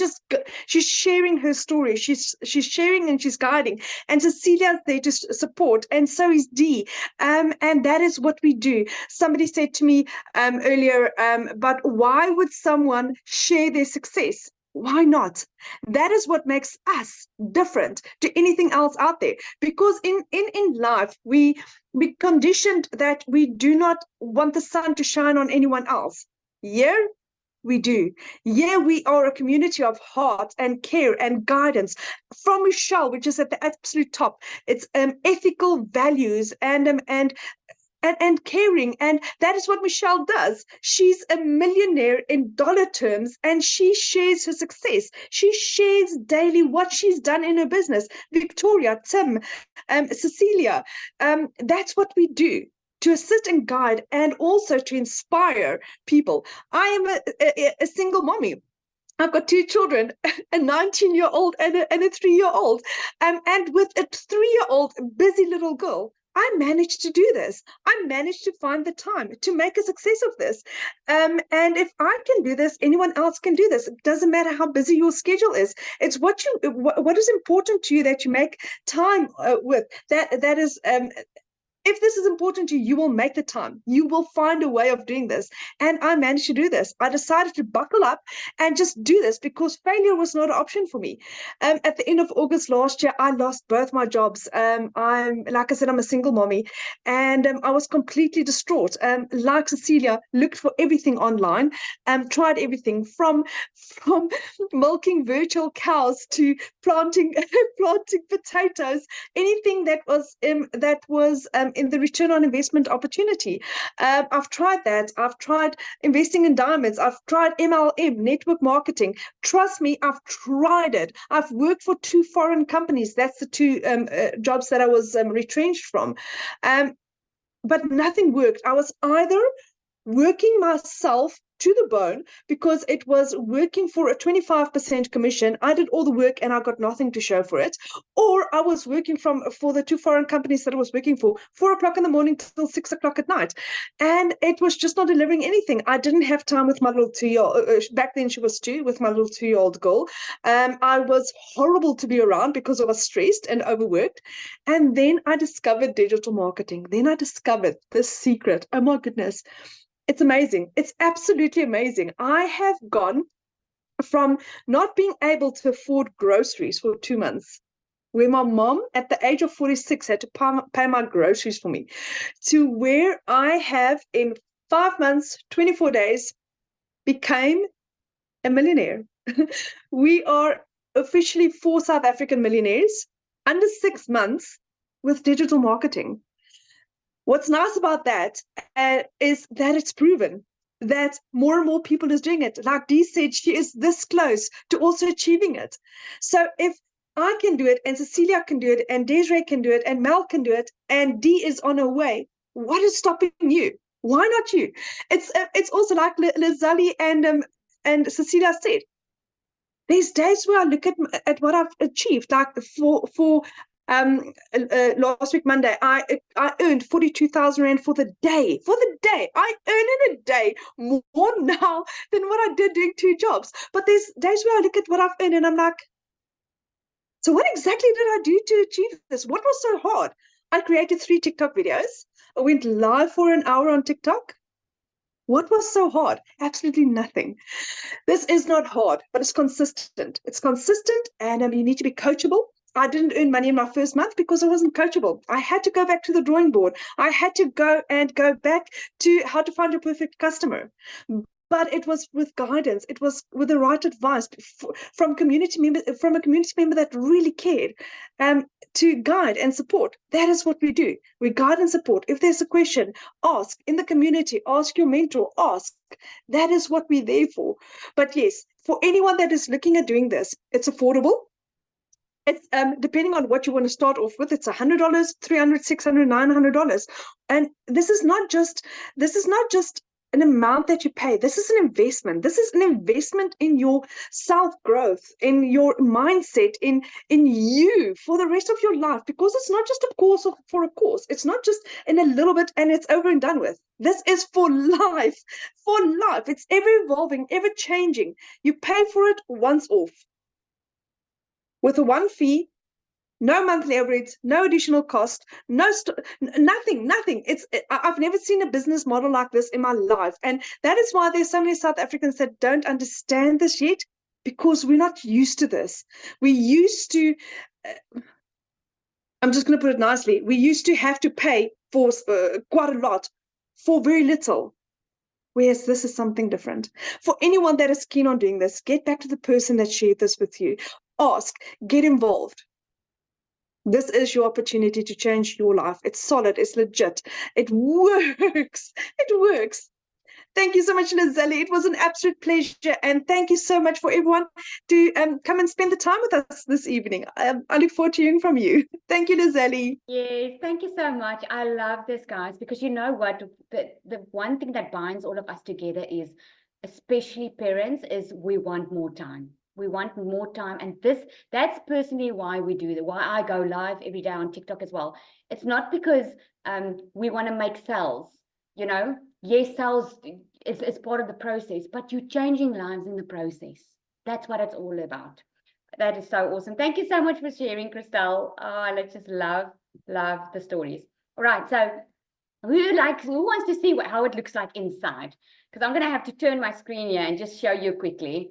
Speaker 4: sharing her story. She's sharing and she's guiding. And Cecilia's there to support, and so is Dee. And that is what we do. Somebody said to me earlier, but why would someone share their success? Why not? That is what makes us different to anything else out there. Because in life, we conditioned that we do not want the sun to shine on anyone else. Yeah, we do. Yeah, we are a community of heart and care and guidance from Michelle, which is at the absolute top. It's ethical values and caring, and that is what Michelle does. She's a millionaire in dollar terms, and she shares her success. She shares daily what she's done in her business. Victoria, Tim, Cecilia, that's what we do, to assist and guide, and also to inspire people. I am a single mommy. I've got 2 children, a 19-year-old and a 3-year-old. And with a 3-year-old busy little girl, I managed to do this. I managed to find the time to make a success of this. And if I can do this, anyone else can do this. It doesn't matter how busy your schedule is. It's what is important to you that you make time with. That is. If this is important to you, you will make the time. You will find a way of doing this. And I managed to do this. I decided to buckle up and just do this, because failure was not an option for me. At the end of August last year, I lost both my jobs. Like I said, I'm a single mommy, and I was completely distraught. Like Cecilia, looked for everything online, tried everything from milking virtual cows to planting potatoes, anything that was in the return on investment opportunity. I've tried that. I've tried investing in diamonds. I've tried MLM, network marketing. Trust me, I've tried it. I've worked for 2 foreign companies. That's the 2 jobs that I was retrenched from. But nothing worked. I was either working myself to the bone because it was working for a 25% commission. I did all the work and I got nothing to show for it. Or I was working for the 2 foreign companies that I was working for, 4 o'clock in the morning till 6 o'clock at night. And it was just not delivering anything. I didn't have time with my little 2-year-old, back then she was 2, with my little 2-year-old girl. I was horrible to be around because I was stressed and overworked. And then I discovered digital marketing. Then I discovered this secret. Oh my goodness. It's amazing. It's absolutely amazing. I have gone from not being able to afford groceries for 2 months, where my mom at the age of 46 had to pay my groceries for me, to where I have in 5 months, 24 days, became a millionaire. We are officially 4 South African millionaires under 6 months with digital marketing. What's nice about that is that it's proven that more and more people is doing it. Like Dee said, she is this close to also achieving it. So if I can do it, and Cecilia can do it, and Desiree can do it, and Mel can do it, and Dee is on her way, what is stopping you? Why not you? It's also like Lizali and Cecilia said. There's days where I look at what I've achieved, like for last week Monday, I earned 42,000 rand for the day. For the day, I earn in a day more now than what I did doing 2 jobs. But there's days where I look at what I've earned and I'm like, so what exactly did I do to achieve this? What was so hard? I created 3 TikTok videos. I went live for an hour on TikTok. What was so hard? Absolutely nothing. This is not hard, but it's consistent. It's consistent, and you need to be coachable. I didn't earn money in my first month because I wasn't coachable. I had to go back to the drawing board. I had to go back to how to find your perfect customer. But it was with guidance. It was with the right advice from a community member that really cared, to guide and support. That is what we do. We guide and support. If there's a question, ask in the community. Ask your mentor. Ask. That is what we're there for. But yes, for anyone that is looking at doing this, it's affordable. It's depending on what you want to start off with. It's $100, $300, $600, $900, and this is not just an amount that you pay. This is an investment. This is an investment in your self-growth, in your mindset, in you for the rest of your life, because it's not just a course for a course. It's not just in a little bit and it's over and done with. This is for life. For life. It's ever evolving, ever changing. You pay for it once off, with a 1 fee, no monthly overheads, no additional cost, nothing. I've never seen a business model like this in my life. And that is why there's so many South Africans that don't understand this yet, because we're not used to this. We used to, I'm just going to put it nicely, we used to have to pay for quite a lot for very little. Whereas this is something different. For anyone that is keen on doing this, get back to the person that shared this with you. Ask, get involved. This is your opportunity to change your life. It's solid, it's legit, it works. It works. Thank you so much, Lizelle. It was an absolute pleasure. And thank you so much for everyone to come and spend the time with us this evening. I look forward to hearing from you. Thank you, Lizelle.
Speaker 1: Yes, thank you so much. I love this, guys, because you know what? The one thing that binds all of us together is, especially parents, is we want more time. We want more time. And that's personally why we do that, why I go live every day on TikTok as well. It's not because we want to make sales, you know. Yes, sales is part of the process, but you're changing lives in the process. That's what it's all about. That is so awesome. Thank you so much for sharing, Christelle. Oh, let's just love the stories. All right, so who wants to see how it looks like inside? Because I'm going to have to turn my screen here and just show you quickly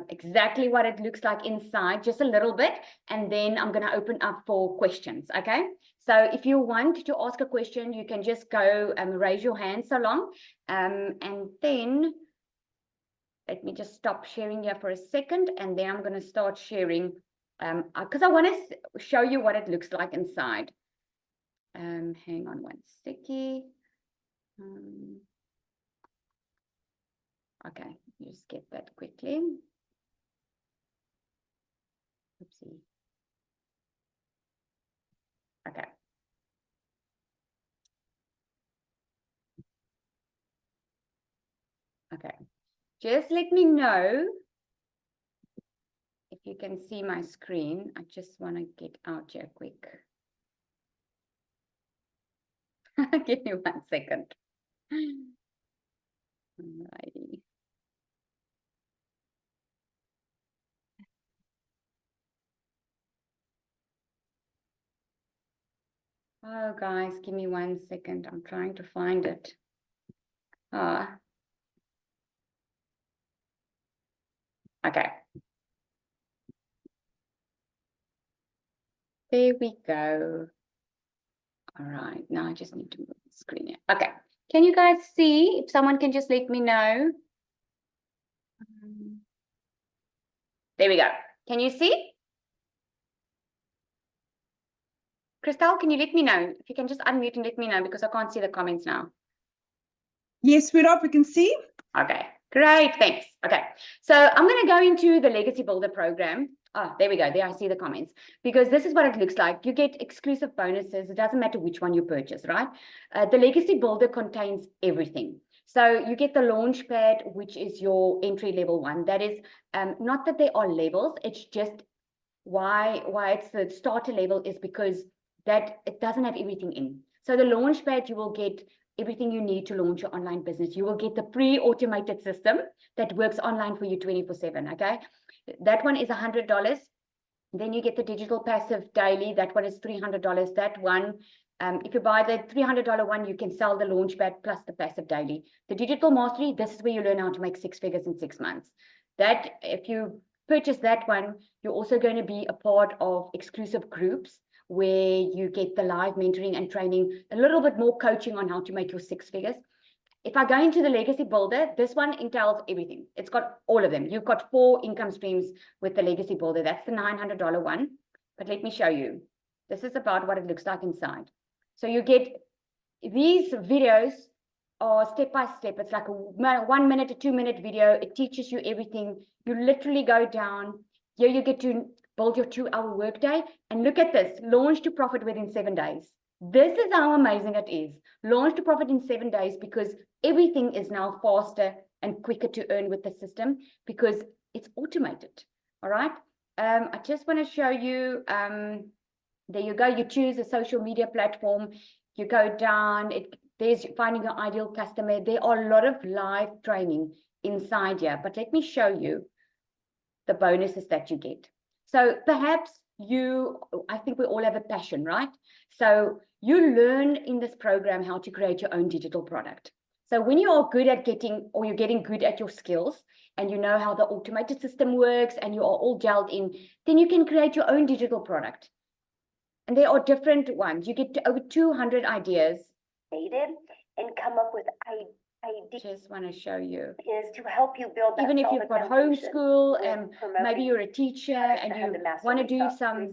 Speaker 1: exactly what it looks like inside, just a little bit, and then I'm going to open up for questions, okay? So if you want to ask a question, you can just go raise your hand so long, and then let me just stop sharing here for a second, and then I'm going to start sharing because I want to show you what it looks like inside. Hang on one second. Okay, just get that quickly. Oopsie. Okay. Okay. Just let me know if you can see my screen. I just want to get out here quick. Give me 1 second. Alrighty. Oh, guys, give me 1 second. I'm trying to find it. Okay. There we go. All right, now I just need to move the screen here. Okay, can you guys see? If someone can just let me know. There we go. Can you see? Crystal, can you let me know? If you can just unmute and let me know because I can't see the comments now.
Speaker 4: Yes, Sweetheart, we can see.
Speaker 1: Okay, great, thanks. Okay, so I'm going to go into the Legacy Builder program. Oh, there we go. There I see the comments. Because this is what it looks like. You get exclusive bonuses. It doesn't matter which one you purchase, right? The Legacy Builder contains everything. So you get the Launchpad, which is your entry level one. That is not that there are levels. It's just why it's the starter level is because that it doesn't have everything in. So the Launchpad, you will get everything you need to launch your online business. You will get the pre-automated system that works online for you 24/7, okay? That one is $100. Then you get the digital passive daily. That one is $300. That one, if you buy the $300 one, you can sell the Launchpad plus the passive daily. The digital mastery, this is where you learn how to make 6 figures in 6 months. That, if you purchase that one, you're also going to be a part of exclusive groups where you get the live mentoring and training, a little bit more coaching on how to make your 6 figures. If I go into the Legacy Builder, this one entails everything. It's got all of them. You've got 4 income streams with the Legacy Builder. That's the $900 one. But let me show you. This is about what it looks like inside. So you get these videos are step by step. It's like a 1 minute to 2 minute video. It teaches you everything. You literally go down. Here you get to build your 2-hour workday. And look at this, launch to profit within 7 days. This is how amazing it is. Launch to profit in 7 days because everything is now faster and quicker to earn with the system because it's automated. All right. I just want to show you. There you go. You choose a social media platform. You go down. There's finding your ideal customer. There are a lot of live training inside here. But let me show you the bonuses that you get. So perhaps I think we all have a passion, right? So you learn in this program how to create your own digital product. So when you are good at you're getting good at your skills and you know how the automated system works and you are all gelled in, then you can create your own digital product. And there are different ones. You get over 200 ideas. And come up with ideas. Just want to show you. Is to help you build that. Even if you've got homeschool and maybe you're a teacher and you want to do some,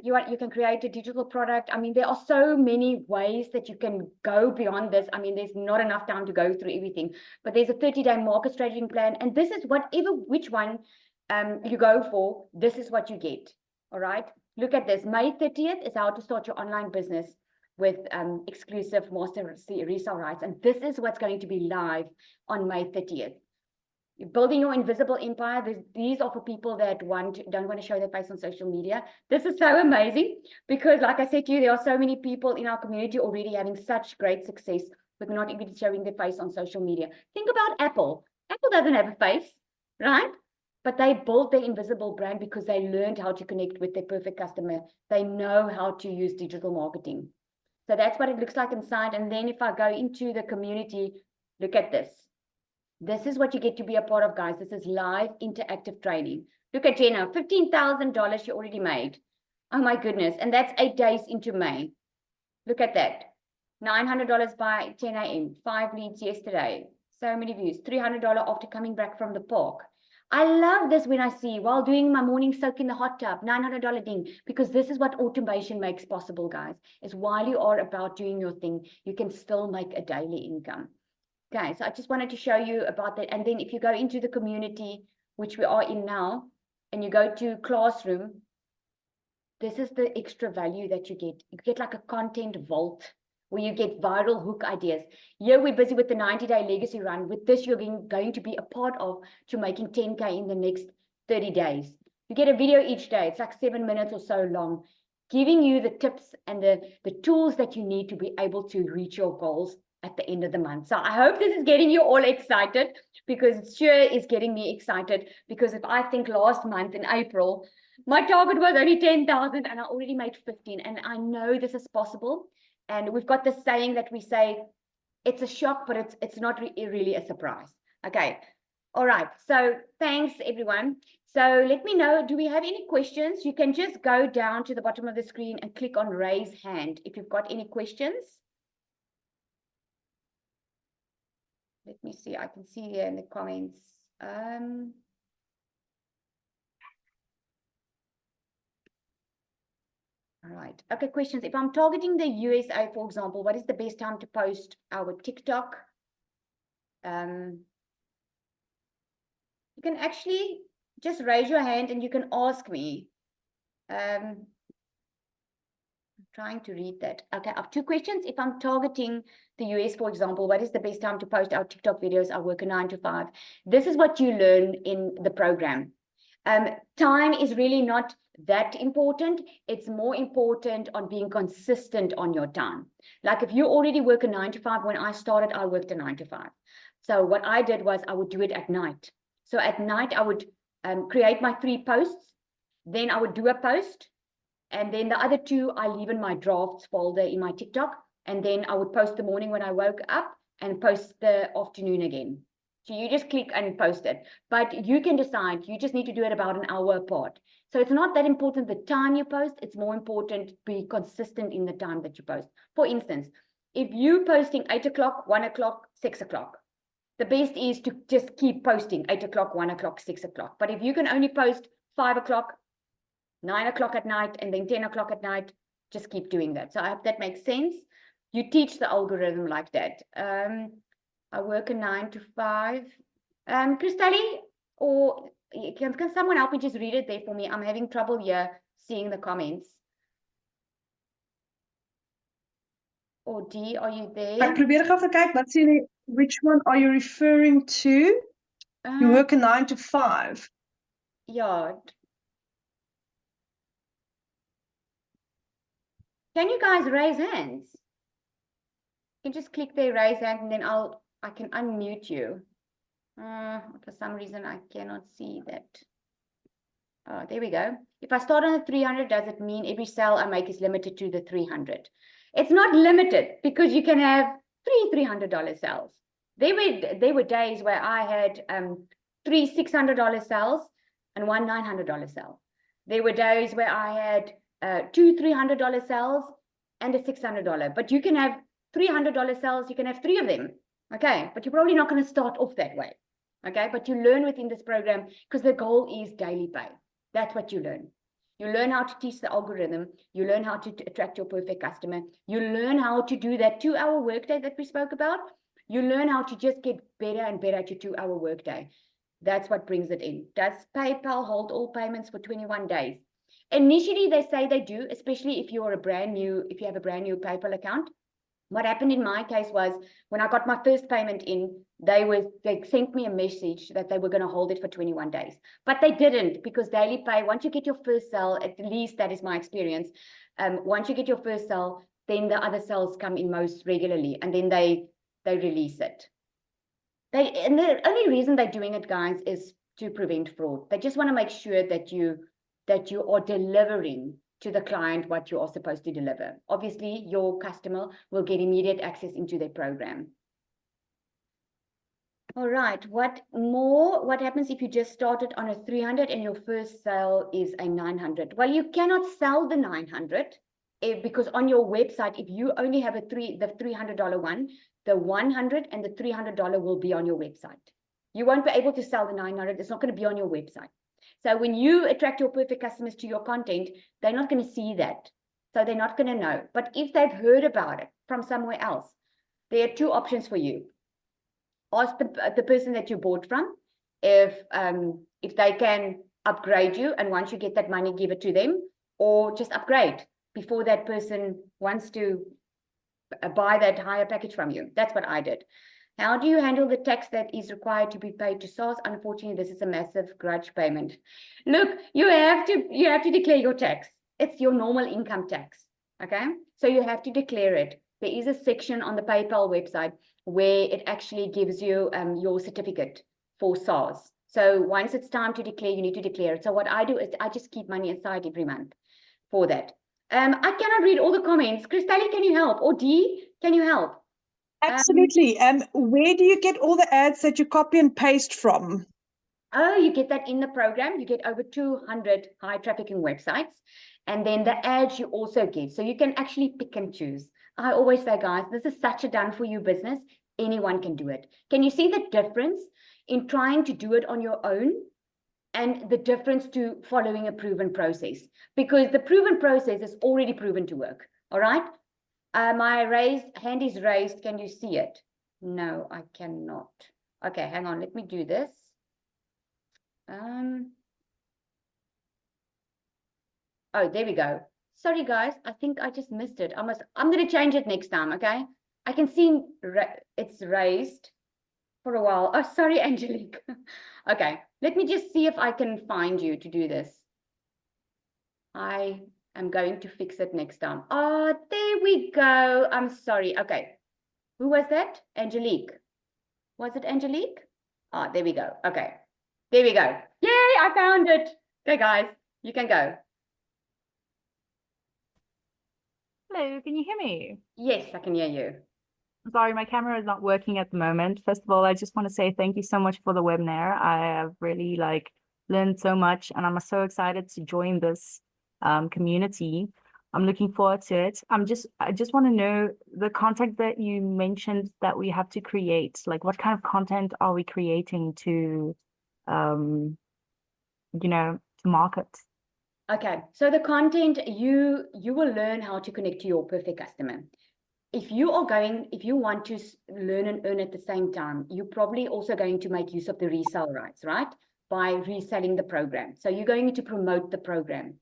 Speaker 1: you can create a digital product. I mean, there are so many ways that you can go beyond this. I mean, there's not enough time to go through everything, but there's a 30-day market strategy plan. And this is which one you go for, this is what you get. All right. Look at this. May 30th is how to start your online business with exclusive master resale rights. And this is what's going to be live on May 30th. You're building your invisible empire. These are for people that don't want to show their face on social media. This is so amazing because, like I said to you, there are so many people in our community already having such great success with not even showing their face on social media. Think about Apple. Apple doesn't have a face, right? But they built their invisible brand because they learned how to connect with their perfect customer. They know how to use digital marketing. So that's what it looks like inside. And then if I go into the community, look at this. This is what you get to be a part of, guys. This is live interactive training. Look at Jenna, $15,000 she already made. Oh my goodness. And that's 8 days into May. Look at that. $900 by 10 a.m. 5 leads yesterday. So many views. $300 after coming back from the park. I love this when I see while doing my morning soak in the hot tub, $900 ding, because this is what automation makes possible, guys, is while you are about doing your thing, you can still make a daily income. Okay, so I just wanted to show you about that. And then if you go into the community, which we are in now, and you go to Classroom, this is the extra value that you get. You get like a content vault where you get viral hook ideas. Here we're busy with the 90-day legacy run. With this, you're going to be a part of to making 10K in the next 30 days. You get a video each day. It's like 7 minutes or so long, giving you the tips and the tools that you need to be able to reach your goals at the end of the month. So I hope this is getting you all excited, because it sure is getting me excited, because if I think last month in April, my target was only 10,000 and I already made 15, and I know this is possible. And we've got this saying that we say, it's a shock, but it's not really a surprise. Okay. All right. So thanks, everyone. So let me know, do we have any questions? You can just go down to the bottom of the screen and click on raise hand if you've got any questions. Let me see. I can see here in the comments. All right. Okay, questions. If I'm targeting the USA, for example, what is the best time to post our TikTok? You can actually just raise your hand and you can ask me. I'm trying to read that. Okay, I have 2 questions. If I'm targeting the US, for example, what is the best time to post our TikTok videos? I work a 9 to 5. This is what you learn in the program. Time is really not that important. It's more important on being consistent on your time. Like if you already work a 9 to 5, when I started, I worked a 9 to 5. So what I did was I would do it at night. So at night, I would create my 3 posts. Then I would do a post. And then the other 2, I leave in my drafts folder in my TikTok. And then I would post the morning when I woke up and post the afternoon again. So you just click and post it. But you can decide, you just need to do it about an hour apart. So it's not that important the time you post, it's more important to be consistent in the time that you post. For instance, if you're posting 8 o'clock, 1 o'clock, 6 o'clock, the best is to just keep posting 8 o'clock, 1 o'clock, 6 o'clock. But if you can only post 5 o'clock, 9 o'clock at night, and then 10 o'clock at night, just keep doing that. So I hope that makes sense. You teach the algorithm like that. I work a 9 to 5. Cristally, or can someone help me just read it there for me? I'm having trouble here seeing the comments. Or D, are you there?
Speaker 4: Ek probeer gou even kyk wat sê jy, which one are you referring to? You work a 9 to 5.
Speaker 1: Yeah. Can you guys raise hands? You can just click there, raise hand, and then I can unmute you. For some reason, I cannot see that. Oh, there we go. If I start on the 300, does it mean every sale I make is limited to the 300? It's not limited, because you can have 3 $300 sales. There were days where I had 3 $600 sales and 1 $900 sale. There were days where I had 2 $300 sales and a $600. But you can have $300 sales, you can have 3 of them. Okay, but you're probably not going to start off that way. Okay, but you learn within this program, because the goal is daily pay. That's what you learn. You learn how to teach the algorithm. You learn how to attract your perfect customer. You learn how to do that 2-hour workday that we spoke about. You learn how to just get better and better at your 2-hour workday. That's what brings it in. Does PayPal hold all payments for 21 days? Initially, they say they do, especially if you have a brand new PayPal account. What happened in my case was, when I got my first payment in, they sent me a message that they were going to hold it for 21 days. But they didn't, because daily pay, once you get your first sale, at least that is my experience, once you get your first sale, then the other sales come in most regularly, and then they release it. And the only reason they're doing it, guys, is to prevent fraud. They just want to make sure that you are delivering to the client what you are supposed to deliver. Obviously, your customer will get immediate access into their program. All right, what happens if you just started on a 300 and your first sale is a 900? Well, you cannot sell the 900 because on your website, if you only have the $300 one, the 100 and the $300 will be on your website. You won't be able to sell the 900. It's not going to be on your website. So when you attract your perfect customers to your content, they're not going to see that. So they're not going to know. But if they've heard about it from somewhere else, there are two options for you. Ask the person that you bought from if they can upgrade you, and once you get that money, give it to them, or just upgrade before that person wants to buy that higher package from you. That's what I did. How do you handle the tax that is required to be paid to SARS? Unfortunately, this is a massive grudge payment. Look, you have to declare your tax. It's your normal income tax. Okay, so you have to declare it. There is a section on the PayPal website where it actually gives you your certificate for SARS. So once it's time to declare, you need to declare it. So what I do is I just keep money aside every month for that. I cannot read all the comments. Christelle, can you help? Or Dee, can you help?
Speaker 4: Absolutely. Where do you get all the ads that you copy and paste from?
Speaker 1: Oh, you get that in the program. You get over 200 high trafficking websites. And then the ads you also get. So you can actually pick and choose. I always say, guys, this is such a done for you business. Anyone can do it. Can you see the difference in trying to do it on your own and the difference to following a proven process? Because the proven process is already proven to work. All right. My hand is raised. Can you see it? No, I cannot. Okay, hang on. Let me do this. Oh, there we go. Sorry, guys. I think I just missed it. I'm going to change it next time, okay? I can see it's raised for a while. Oh, sorry, Angelique. Okay, let me just see if I can find you to do this. I am going to fix it next time. Oh, there we go. I'm sorry. Okay. Who was that? Angelique. Was it Angelique? Oh, there we go. Okay. There we go. Yay, I found it. Okay, guys, you can go.
Speaker 5: Hello, can you hear me?
Speaker 1: Yes, I can hear you.
Speaker 5: I'm sorry, my camera is not working at the moment. First of all, I just want to say thank you so much for the webinar. I have really learned so much, and I'm so excited to join this community. I'm looking forward to it. I just want to know the content that you mentioned that we have to create. Like, what kind of content are we creating to, to market?
Speaker 1: Okay, so the content, you will learn how to connect to your perfect customer. If you want to learn and earn at the same time, you're probably also going to make use of the resale rights, right? By reselling the program. So you're going to promote the program.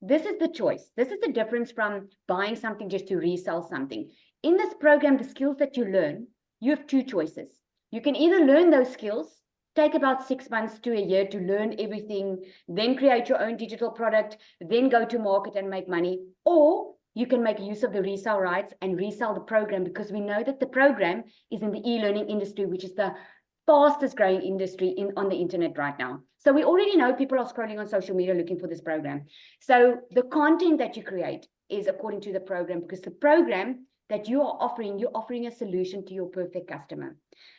Speaker 1: This is the choice. This is the difference from buying something just to resell something. In this program, the skills that you learn, you have two choices. You can either learn those skills, take about 6 months to a year to learn everything, then create your own digital product, then go to market and make money, or you can make use of the resale rights and resell the program, because we know that the program is in the e-learning industry, which is the fastest growing industry on the internet right now. So we already know people are scrolling on social media looking for this program. So the content that you create is according to the program, because the program that you're offering a solution to your perfect customer.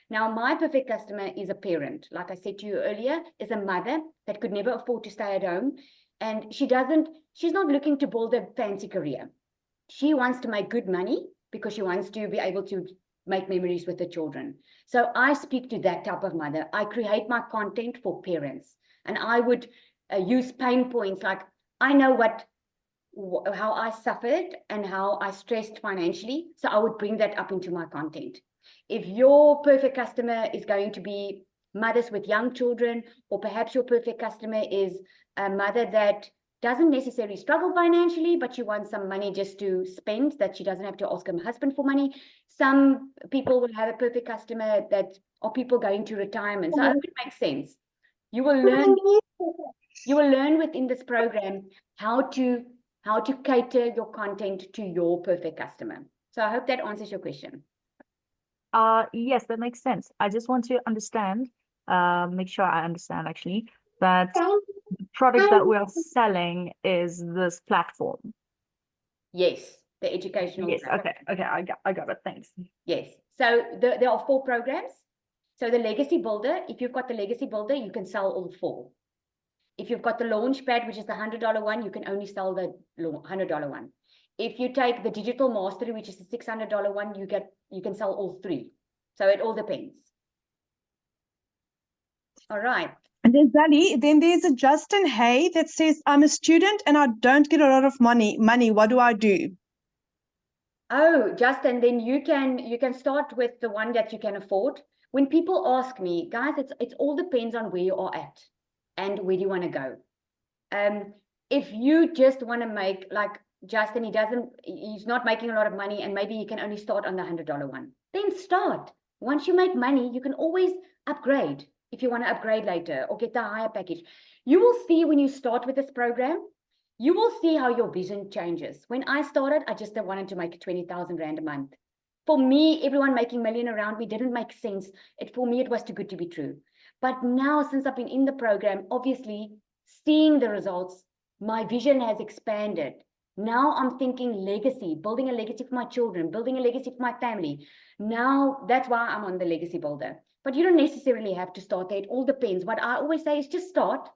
Speaker 1: Now, my perfect customer is a parent. Like I said to you earlier, is a mother that could never afford to stay at home. And she's not looking to build a fancy career. She wants to make good money because she wants to be able to make memories with the children. So I speak to that type of mother. I create my content for parents, and I would use pain points. Like, I know how I suffered and how I stressed financially. So I would bring that up into my content. If your perfect customer is going to be mothers with young children, or perhaps your perfect customer is a mother that doesn't necessarily struggle financially, but she wants some money just to spend, that she doesn't have to ask her husband for money. Some people will have a perfect customer that are people going to retirement. So I hope it makes sense. You will learn within this program how to cater your content to your perfect customer. So I hope that answers your question.
Speaker 5: Yes, that makes sense. I just want to understand, make sure I understand actually, that the product that we are selling is this platform.
Speaker 1: Yes, the educational.
Speaker 5: Yes,
Speaker 1: platform.
Speaker 5: okay, I got it, thanks.
Speaker 1: Yes, so there are 4 programs. So the Legacy Builder, if you've got the Legacy Builder, you can sell all 4. If you've got the Launchpad, which is the $100 one, you can only sell the $100 one. If you take the Digital Mastery, which is the $600 one, you can sell all 3. So it all depends. All right.
Speaker 4: And then Zali, then there's a Justin Hay that says, I'm a student and I don't get a lot of money. What do I do?
Speaker 1: Oh, Justin, then you can start with the one that you can afford. When people ask me, guys, it's all depends on where you are at and where do you want to go. If you just want to make, like Justin, he's not making a lot of money and maybe he can only start on the $100 one, then start. Once you make money, you can always upgrade if you want to upgrade later or get the higher package. You will see when you start with this program, you will see how your vision changes. When I started, I just wanted to make 20,000 Rand a month. For me, everyone making million around me didn't make sense. For me, it was too good to be true. But now, since I've been in the program, obviously, seeing the results, my vision has expanded. Now I'm thinking legacy, building a legacy for my children, building a legacy for my family. Now, that's why I'm on the legacy builder. But you don't necessarily have to start there. It all depends. What I always say is just start,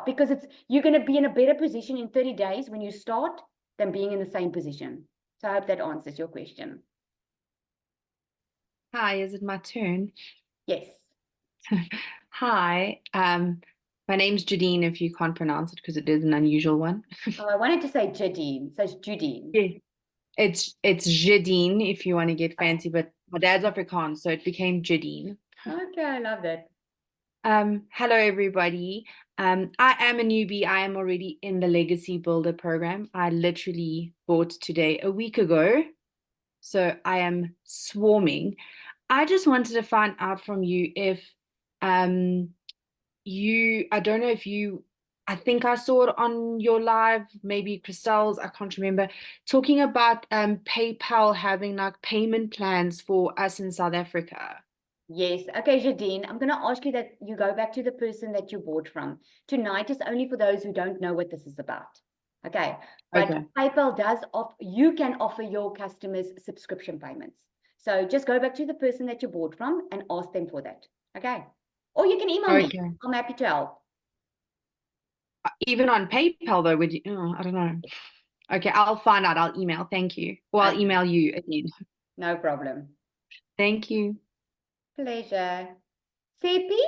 Speaker 1: because you're going to be in a better position in 30 days when you start than being in the same position. So I hope that answers your question.
Speaker 6: Hi, is it my turn?
Speaker 1: Yes.
Speaker 6: Hi, my name's Jadine, if you can't pronounce it because it is an unusual one.
Speaker 1: Oh, I wanted to say Jadine, so it's Judine.
Speaker 6: Yeah. It's Jadine if you want to get fancy, but my dad's Afrikaans, so it became Jadine.
Speaker 1: Okay, I love that.
Speaker 6: Hello everybody. I am a newbie. I am already in the Legacy Builder program. I literally bought today a week ago, so I am swarming. I just wanted to find out from you if I don't know if you, I think I saw it on your live, maybe Christelle's, I can't remember, talking about PayPal having like payment plans for us in South Africa.
Speaker 1: Yes. Okay, Jadine, I'm going to ask you that you go back to the person that you bought from. Tonight is only for those who don't know what this is about. Okay. But
Speaker 6: Okay.
Speaker 1: PayPal does you can offer your customers subscription payments. So just go back to the person that you bought from and ask them for that. Okay. Or you can email me.
Speaker 6: Okay.
Speaker 1: I'm happy to help.
Speaker 6: Even on PayPal though, would you? Oh, I don't know. Okay, I'll find out. I'll email. Thank you. Well, I'll
Speaker 1: Okay.
Speaker 6: email you again.
Speaker 1: No problem.
Speaker 6: Thank you.
Speaker 1: Pleasure. Seppi?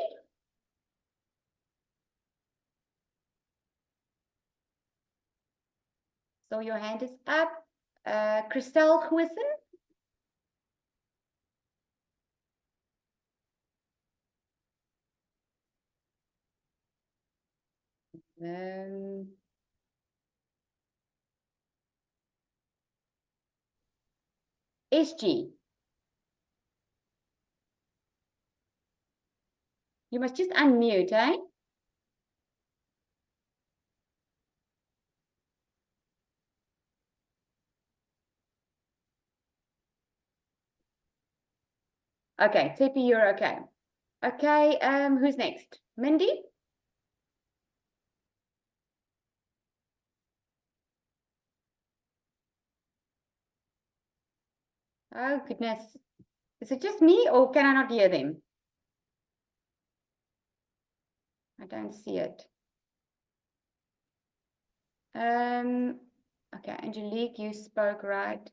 Speaker 1: So your hand is up. Christelle Goosen? SG. You must just unmute, eh? Okay, Seppi, you're okay. Okay, who's next? Mindy? Oh, goodness. Is it just me or can I not hear them? I don't see it. Okay, Angelique, you spoke right.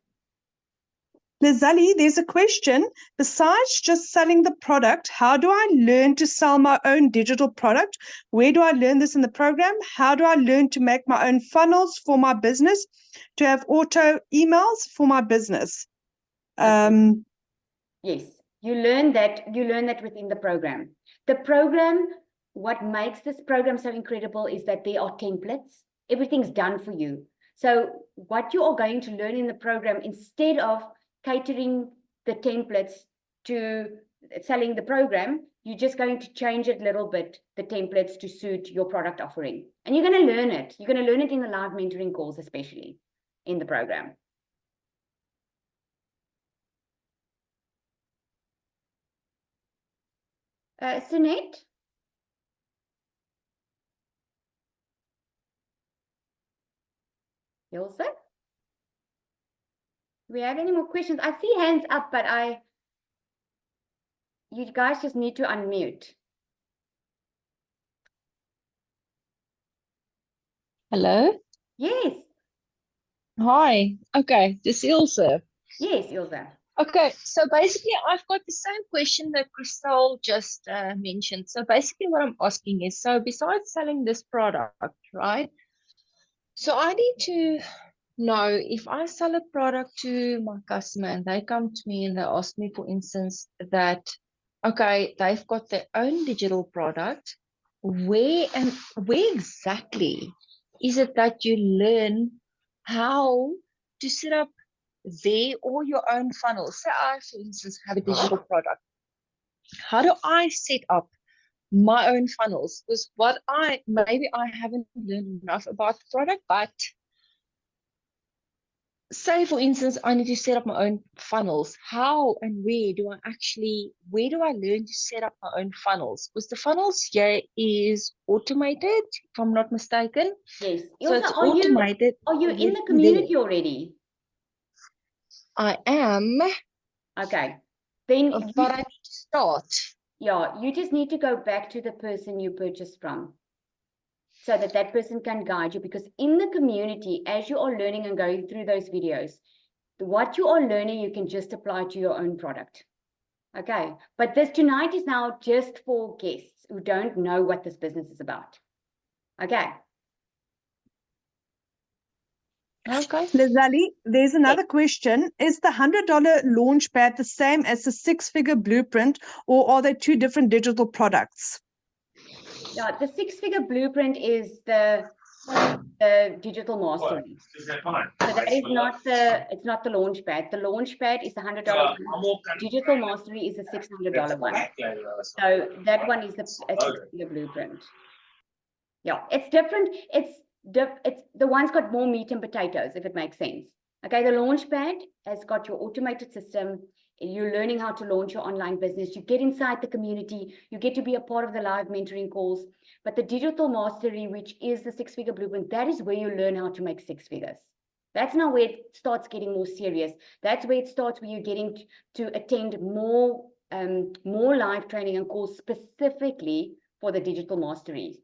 Speaker 4: Lizali, there's a question. Besides just selling the product, how do I learn to sell my own digital product? Where do I learn this in the program? How do I learn to make my own funnels for my business, to have auto emails for my business?
Speaker 1: Yes, you learn that within the program. The program, what makes this program so incredible is that there are templates. Everything's done for you. So what you are going to learn in the program, instead of catering the templates to selling the program, you're just going to change it a little bit, the templates to suit your product offering. And you're going to learn it. You're going to learn it in the live mentoring calls, especially in the program. Sunette? Ilse? Do we have any more questions? I see hands up, but you guys just need to unmute.
Speaker 7: Hello.
Speaker 1: Yes.
Speaker 7: Hi. Okay, this is Ilse.
Speaker 1: Yes, Ilse.
Speaker 7: Okay, so basically, I've got the same question that Crystal just mentioned. So basically, what I'm asking is, so besides selling this product, right? So I need to know if I sell a product to my customer and they come to me and they ask me, for instance, that, okay, they've got their own digital product, where exactly is it that you learn how to set up their or your own funnel? Say I, for instance, have a digital product. How do I set up my own funnels? Because maybe I haven't learned enough about the product, but say for instance, I need to set up my own funnels. How and where do I learn to set up my own funnels? Because the funnels here is automated, if I'm not mistaken.
Speaker 1: Yes.
Speaker 7: So
Speaker 1: Ilse,
Speaker 7: it's automated.
Speaker 1: are you in the
Speaker 7: written
Speaker 1: community
Speaker 7: there.
Speaker 1: already?
Speaker 7: I am,
Speaker 1: Okay. Then you,
Speaker 7: but I need to start.
Speaker 1: yeah, you just need to go back to the person you purchased from, so that that person can guide you, because in the community, as you are learning and going through those videos, what you are learning, you can just apply to your own product. Okay. But this tonight is now just for guests who don't know what this business is about. Okay.
Speaker 7: Okay.
Speaker 4: Lizali, there's another question. Is the $100 Launchpad the same as the six-figure blueprint, or are they two different digital products?
Speaker 1: Yeah, the six-figure blueprint is the digital mastery. So that is not it's not the Launchpad. The Launchpad is the $100 one. Digital mastery is the $600 one. So that one is the six-figure blueprint. Yeah, it's different. It's the one's got more meat and potatoes, if it makes sense. Okay, the Launchpad has got your automated system. You're learning how to launch your online business. You get inside the community. You get to be a part of the live mentoring calls. But the digital mastery, which is the six-figure blueprint, that is where you learn how to make six figures. That's now where it starts getting more serious. That's where it starts, where you're getting to attend more live training and calls specifically for the digital mastery.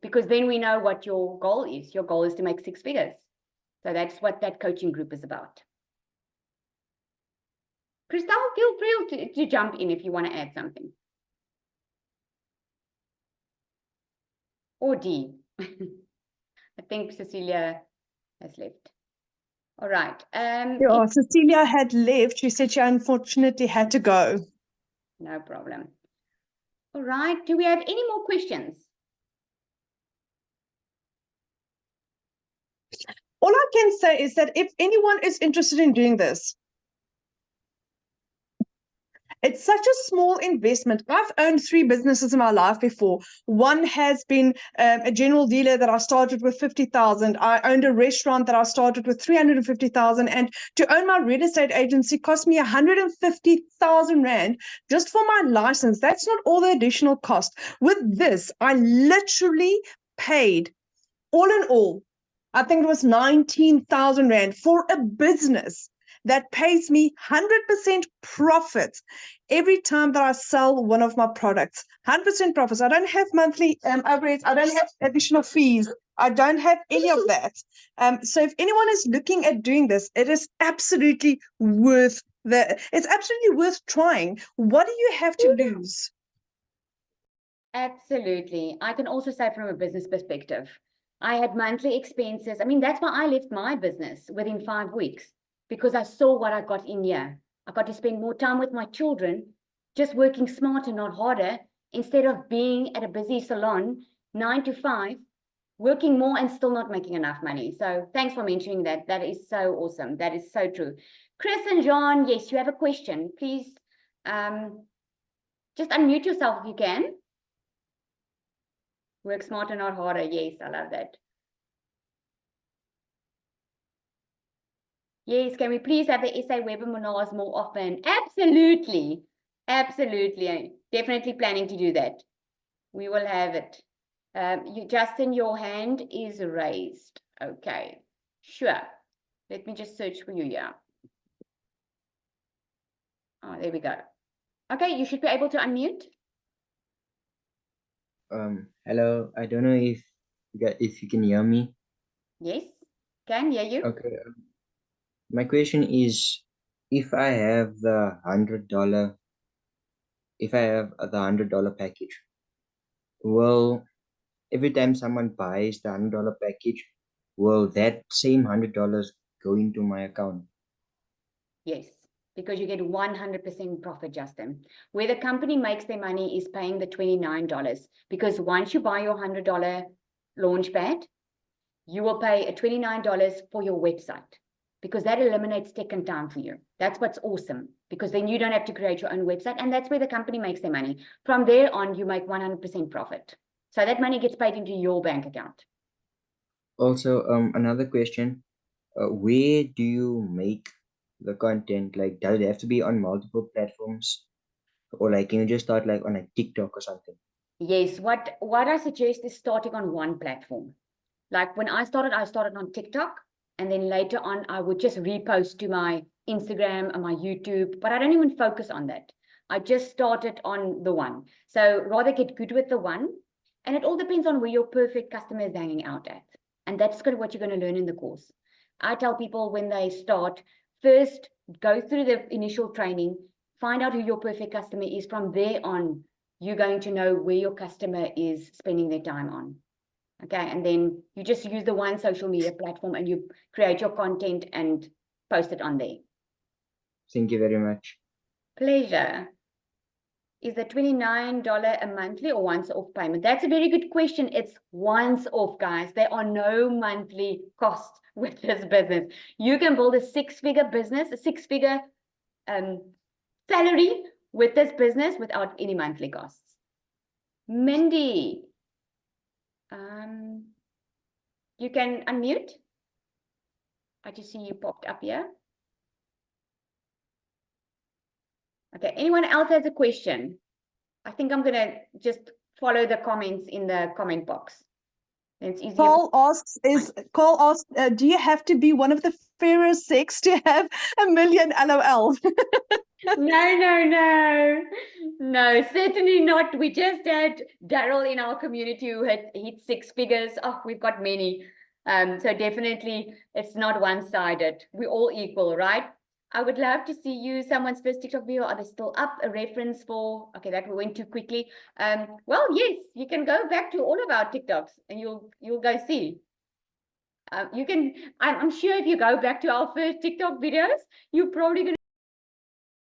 Speaker 1: Because then we know what your goal is. Your goal is to make six figures. So that's what that coaching group is about. Crystal, feel free to jump in if you want to add something. Or D. I think Cecilia has left. All right.
Speaker 4: Yeah, Cecilia had left. She said she unfortunately had to go.
Speaker 1: No problem. All right. Do we have any more questions?
Speaker 4: All I can say is that if anyone is interested in doing this, it's such a small investment. I've owned 3 businesses in my life before. One has been a general dealer that I started with 50,000. I owned a restaurant that I started with 350,000. And to own my real estate agency cost me 150,000 Rand just for my license. That's not all the additional cost. With this, I literally paid, all in all, I think it was 19,000 Rand for a business that pays me 100% profit every time that I sell one of my products. 100% profits. I don't have monthly overheads. I don't have additional fees. I don't have any of that. So if anyone is looking at doing this, it is absolutely worth it's absolutely worth trying. What do you have to lose?
Speaker 1: Absolutely. I can also say from a business perspective, I had monthly expenses. I mean, that's why I left my business within 5 weeks, because I saw what I got in here. I got to spend more time with my children, just working smarter, not harder, instead of being at a busy salon 9 to 5, working more and still not making enough money. So thanks for mentioning that. That is so awesome. That is so true. Chris and John, yes, you have a question. Please just unmute yourself if you can. Work smarter, not harder. Yes, I love that. Yes, can we please have the SA webinars more often? Absolutely. Absolutely. Definitely planning to do that. We will have it. Justin, your hand is raised. Okay, sure. Let me just search for you here. Oh, there we go. Okay, you should be able to unmute.
Speaker 8: Hello, I don't know if you can hear me.
Speaker 1: Yes, can hear you.
Speaker 8: Okay. My question is, if I have the $100, if I have the $100 package, will every time someone buys the $100 package, will that same $100 go into my account?
Speaker 1: Yes, because you get 100% profit, Justin. Where the company makes their money is paying the $29, because once you buy your $100 launchpad, you will pay a $29 for your website, because that eliminates tech and time for you. That's what's awesome, because then you don't have to create your own website, and that's where the company makes their money. From there on, you make 100% profit. So that money gets paid into your bank account.
Speaker 8: Also, another question, where do you make the content? Like, does it have to be on multiple platforms? Or like, can you just start like on a TikTok or something?
Speaker 1: Yes, what I suggest is starting on one platform. Like when I started on TikTok, and then later on, I would just repost to my Instagram and my YouTube, but I don't even focus on that. I just started on the one. So rather get good with the one. And it all depends on where your perfect customer is hanging out at. And that's what you're going to learn in the course. I tell people when they start, first go through the initial training, find out who your perfect customer is. From there on, you're going to know where your customer is spending their time on. Okay, and then you just use the one social media platform and you create your content and post it on there.
Speaker 8: Thank you very much.
Speaker 1: Pleasure. Is the $29 a monthly or once off payment? That's a very good question. It's once off, guys. There are no monthly costs with this business. You can build a six-figure business, a six-figure salary with this business without any monthly costs. Mindy, you can unmute. I just see you popped up here. Okay, anyone else has a question? I think I'm gonna just follow the comments in the comment box. It's easier.
Speaker 4: Cole asks, do you have to be one of the Pharaoh 6 to have 1 million LOL?
Speaker 1: No, certainly not. We just had Daryl in our community who had hit six figures. Oh, we've got many. So definitely it's not one-sided. We're all equal, right? I would love to see you. Someone's first TikTok video. Are they still up? A reference for, okay, that went too quickly. Well, yes, you can go back to all of our TikToks and you'll go see. You can, I'm sure if you go back to our first TikTok videos, you're probably going to